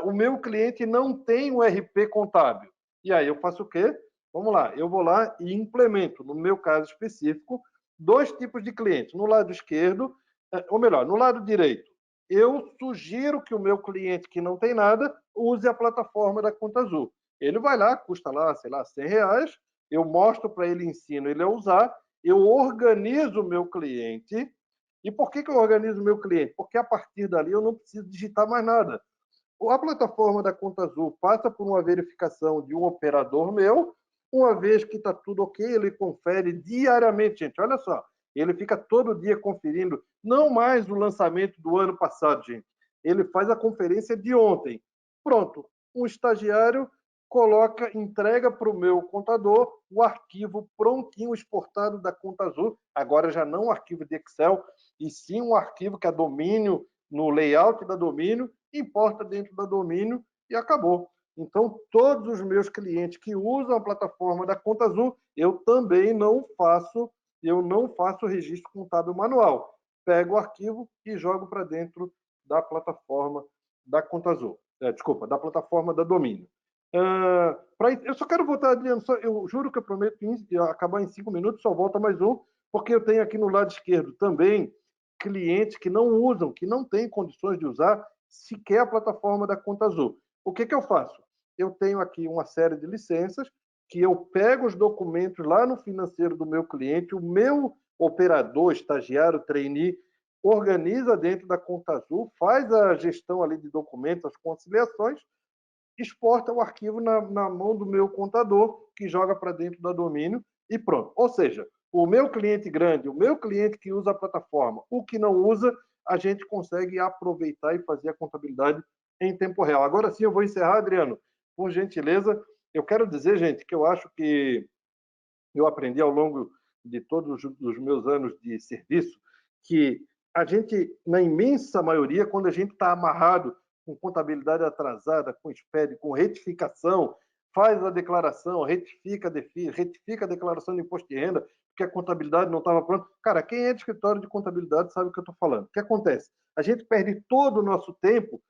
o meu cliente não tem um RP contábil. E aí eu faço o quê? Vamos lá, eu vou lá e implemento, no meu caso específico, 2 tipos de clientes. No lado esquerdo, ou melhor, no lado direito, eu sugiro que o meu cliente que não tem nada use a plataforma da Conta Azul. Ele vai lá, custa lá, sei lá, R$100, eu mostro para ele, ensino ele a usar, eu organizo o meu cliente. E por que eu organizo o meu cliente? Porque a partir dali eu não preciso digitar mais nada. A plataforma da Conta Azul passa por uma verificação de um operador meu, uma vez que está tudo ok, ele confere diariamente, gente, olha só, ele fica todo dia conferindo, não mais o lançamento do ano passado, gente, ele faz a conferência de ontem. Pronto, um estagiário coloca, entrega para o meu contador o arquivo prontinho, exportado da Conta Azul, agora já não um arquivo de Excel, e sim um arquivo que é domínio, no layout da domínio, importa dentro da domínio e acabou. Então, todos os meus clientes que usam a plataforma da Conta Azul, eu também não faço registro contábil manual. Pego o arquivo e jogo para dentro da plataforma da Conta Azul. Desculpa, da plataforma da domínio. Eu só quero voltar, Adriano, eu juro que eu prometo acabar em 5 minutos, só volta mais um, porque eu tenho aqui no lado esquerdo também clientes que não usam, que não têm condições de usar sequer a plataforma da Conta Azul. O que eu faço? Eu tenho aqui uma série de licenças que eu pego os documentos lá no financeiro do meu cliente, o meu operador, estagiário, trainee, organiza dentro da Conta Azul, faz a gestão ali de documentos, as conciliações, exporta o arquivo na mão do meu contador, que joga para dentro da domínio e pronto. Ou seja, o meu cliente grande, o meu cliente que usa a plataforma, o que não usa, a gente consegue aproveitar e fazer a contabilidade em tempo real. Agora sim, eu vou encerrar, Adriano. Por gentileza, eu quero dizer, gente, que eu acho que eu aprendi ao longo de todos os meus anos de serviço que a gente, na imensa maioria, quando a gente está amarrado com contabilidade atrasada, com SPED, com retificação, faz a declaração, retifica a declaração de imposto de renda, porque a contabilidade não estava pronta. Cara, quem é de escritório de contabilidade sabe o que eu estou falando. O que acontece? A gente perde todo o nosso tempo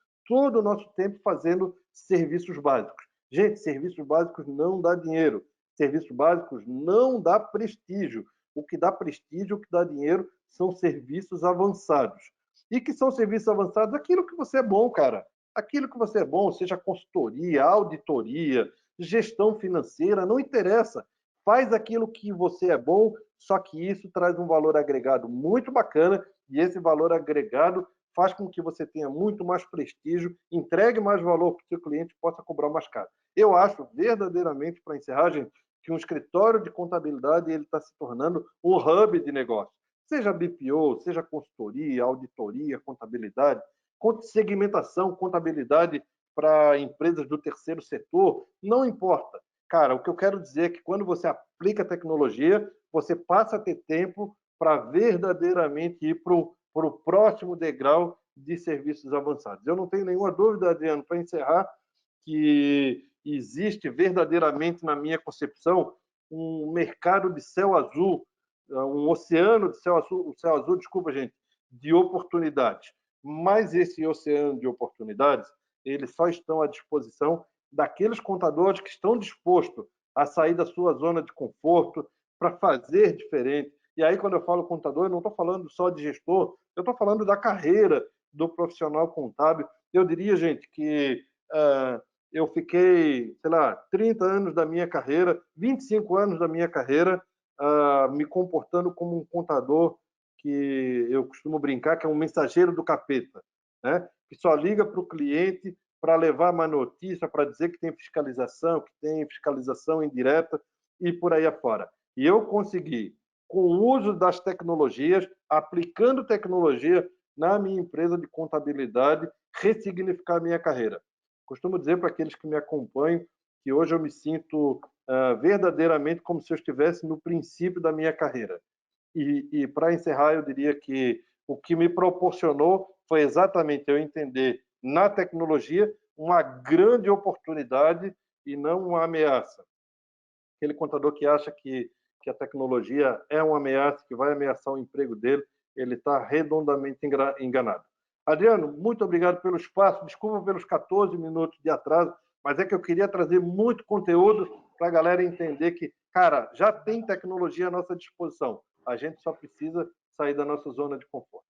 fazendo serviços básicos. Gente, serviços básicos não dá dinheiro. Serviços básicos não dá prestígio. O que dá prestígio, o que dá dinheiro, são serviços avançados. E que são serviços avançados? Aquilo que você é bom, cara. Aquilo que você é bom, seja consultoria, auditoria, gestão financeira, não interessa. Faz aquilo que você é bom, só que isso traz um valor agregado muito bacana e esse valor agregado faz com que você tenha muito mais prestígio, entregue mais valor para o seu cliente e possa cobrar mais caro. Eu acho verdadeiramente, para encerrar, gente, que um escritório de contabilidade ele está se tornando um hub de negócio. Seja BPO, seja consultoria, auditoria, contabilidade, segmentação, contabilidade para empresas do terceiro setor, não importa. Cara, o que eu quero dizer é que quando você aplica tecnologia, você passa a ter tempo para verdadeiramente ir para o próximo degrau de serviços avançados. Eu não tenho nenhuma dúvida, Adriano, para encerrar, que existe verdadeiramente, na minha concepção, um mercado de céu azul, um oceano de céu azul, desculpa, gente, de oportunidades. Mas esse oceano de oportunidades, eles só estão à disposição daqueles contadores que estão dispostos a sair da sua zona de conforto para fazer diferente. E aí, quando eu falo contador, eu não estou falando só de gestor, eu estou falando da carreira do profissional contábil. Eu diria, gente, que eu fiquei, sei lá, 30 anos da minha carreira, 25 anos da minha carreira, me comportando como um contador que eu costumo brincar que é um mensageiro do capeta, né? Que só liga para o cliente para levar uma notícia, para dizer que tem fiscalização indireta e por aí afora. E eu consegui, com o uso das tecnologias, aplicando tecnologia na minha empresa de contabilidade, ressignificar a minha carreira. Costumo dizer para aqueles que me acompanham que hoje eu me sinto verdadeiramente como se eu estivesse no princípio da minha carreira. E para encerrar, eu diria que o que me proporcionou foi exatamente eu entender na tecnologia uma grande oportunidade e não uma ameaça. Aquele contador que acha que a tecnologia é uma ameaça, que vai ameaçar o emprego dele, ele está redondamente enganado. Adriano, muito obrigado pelo espaço, desculpa pelos 14 minutos de atraso, mas é que eu queria trazer muito conteúdo para a galera entender que, cara, já tem tecnologia à nossa disposição. A gente só precisa sair da nossa zona de conforto.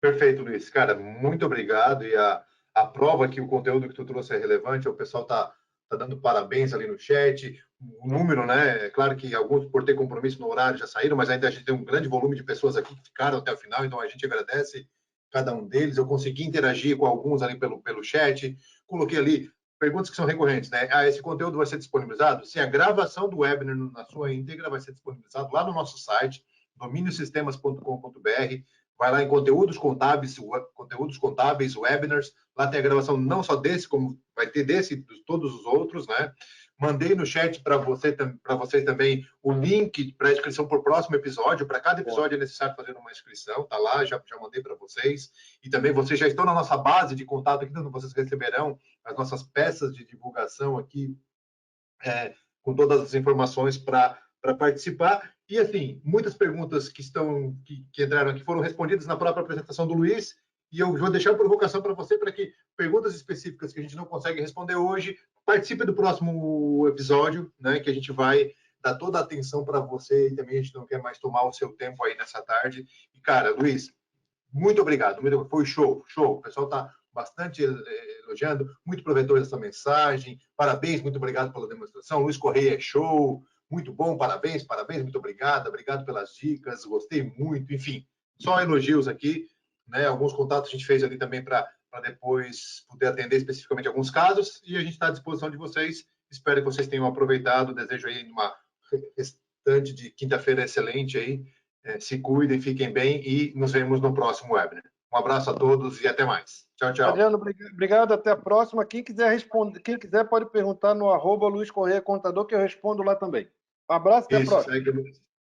Perfeito, Luiz. Cara, muito obrigado. E a prova que o conteúdo que tu trouxe é relevante, o pessoal tá dando parabéns ali no chat. O número, né? É claro que alguns, por ter compromisso no horário, já saíram, mas ainda a gente tem um grande volume de pessoas aqui que ficaram até o final, então a gente agradece cada um deles. Eu consegui interagir com alguns ali pelo chat. Coloquei ali perguntas que são recorrentes, né? Esse conteúdo vai ser disponibilizado? Sim, a gravação do webinar na sua íntegra vai ser disponibilizado lá no nosso site, dominiosistemas.com.br. Vai lá em conteúdos contábeis, webinars. Lá tem a gravação não só desse, como vai ter desse, de todos os outros, né? Mandei no chat para vocês também o link para inscrição por próximo episódio. Para cada episódio é necessário fazer uma inscrição, tá lá, já mandei para vocês. E também vocês já estão na nossa base de contato aqui, então vocês receberão as nossas peças de divulgação aqui, com todas as informações para participar. E, assim, muitas perguntas que entraram aqui foram respondidas na própria apresentação do Luiz, e eu vou deixar a provocação para você, para que perguntas específicas que a gente não consegue responder hoje, participe do próximo episódio, né, que a gente vai dar toda a atenção para você, e também a gente não quer mais tomar o seu tempo aí nessa tarde. E, cara, Luiz, muito obrigado. Foi show. O pessoal está bastante elogiando. Muito proveitosa essa mensagem. Parabéns, muito obrigado pela demonstração. Luiz Correia é show. Muito bom, parabéns, muito obrigado. Obrigado pelas dicas, gostei muito. Enfim, só elogios aqui. Né? Alguns contatos a gente fez ali também para depois poder atender especificamente alguns casos. E a gente está à disposição de vocês. Espero que vocês tenham aproveitado. Desejo aí uma restante de quinta-feira excelente aí. Se cuidem, fiquem bem e nos vemos no próximo webinar. Um abraço a todos e até mais. Tchau, tchau. Adriano, obrigado, até a próxima. Quem quiser responder, quem quiser pode perguntar no @Luiz Correia Contador, que eu respondo lá também. Um abraço, até a próxima.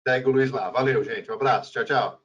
Segue o Luiz lá. Valeu, gente. Um abraço. Tchau, tchau.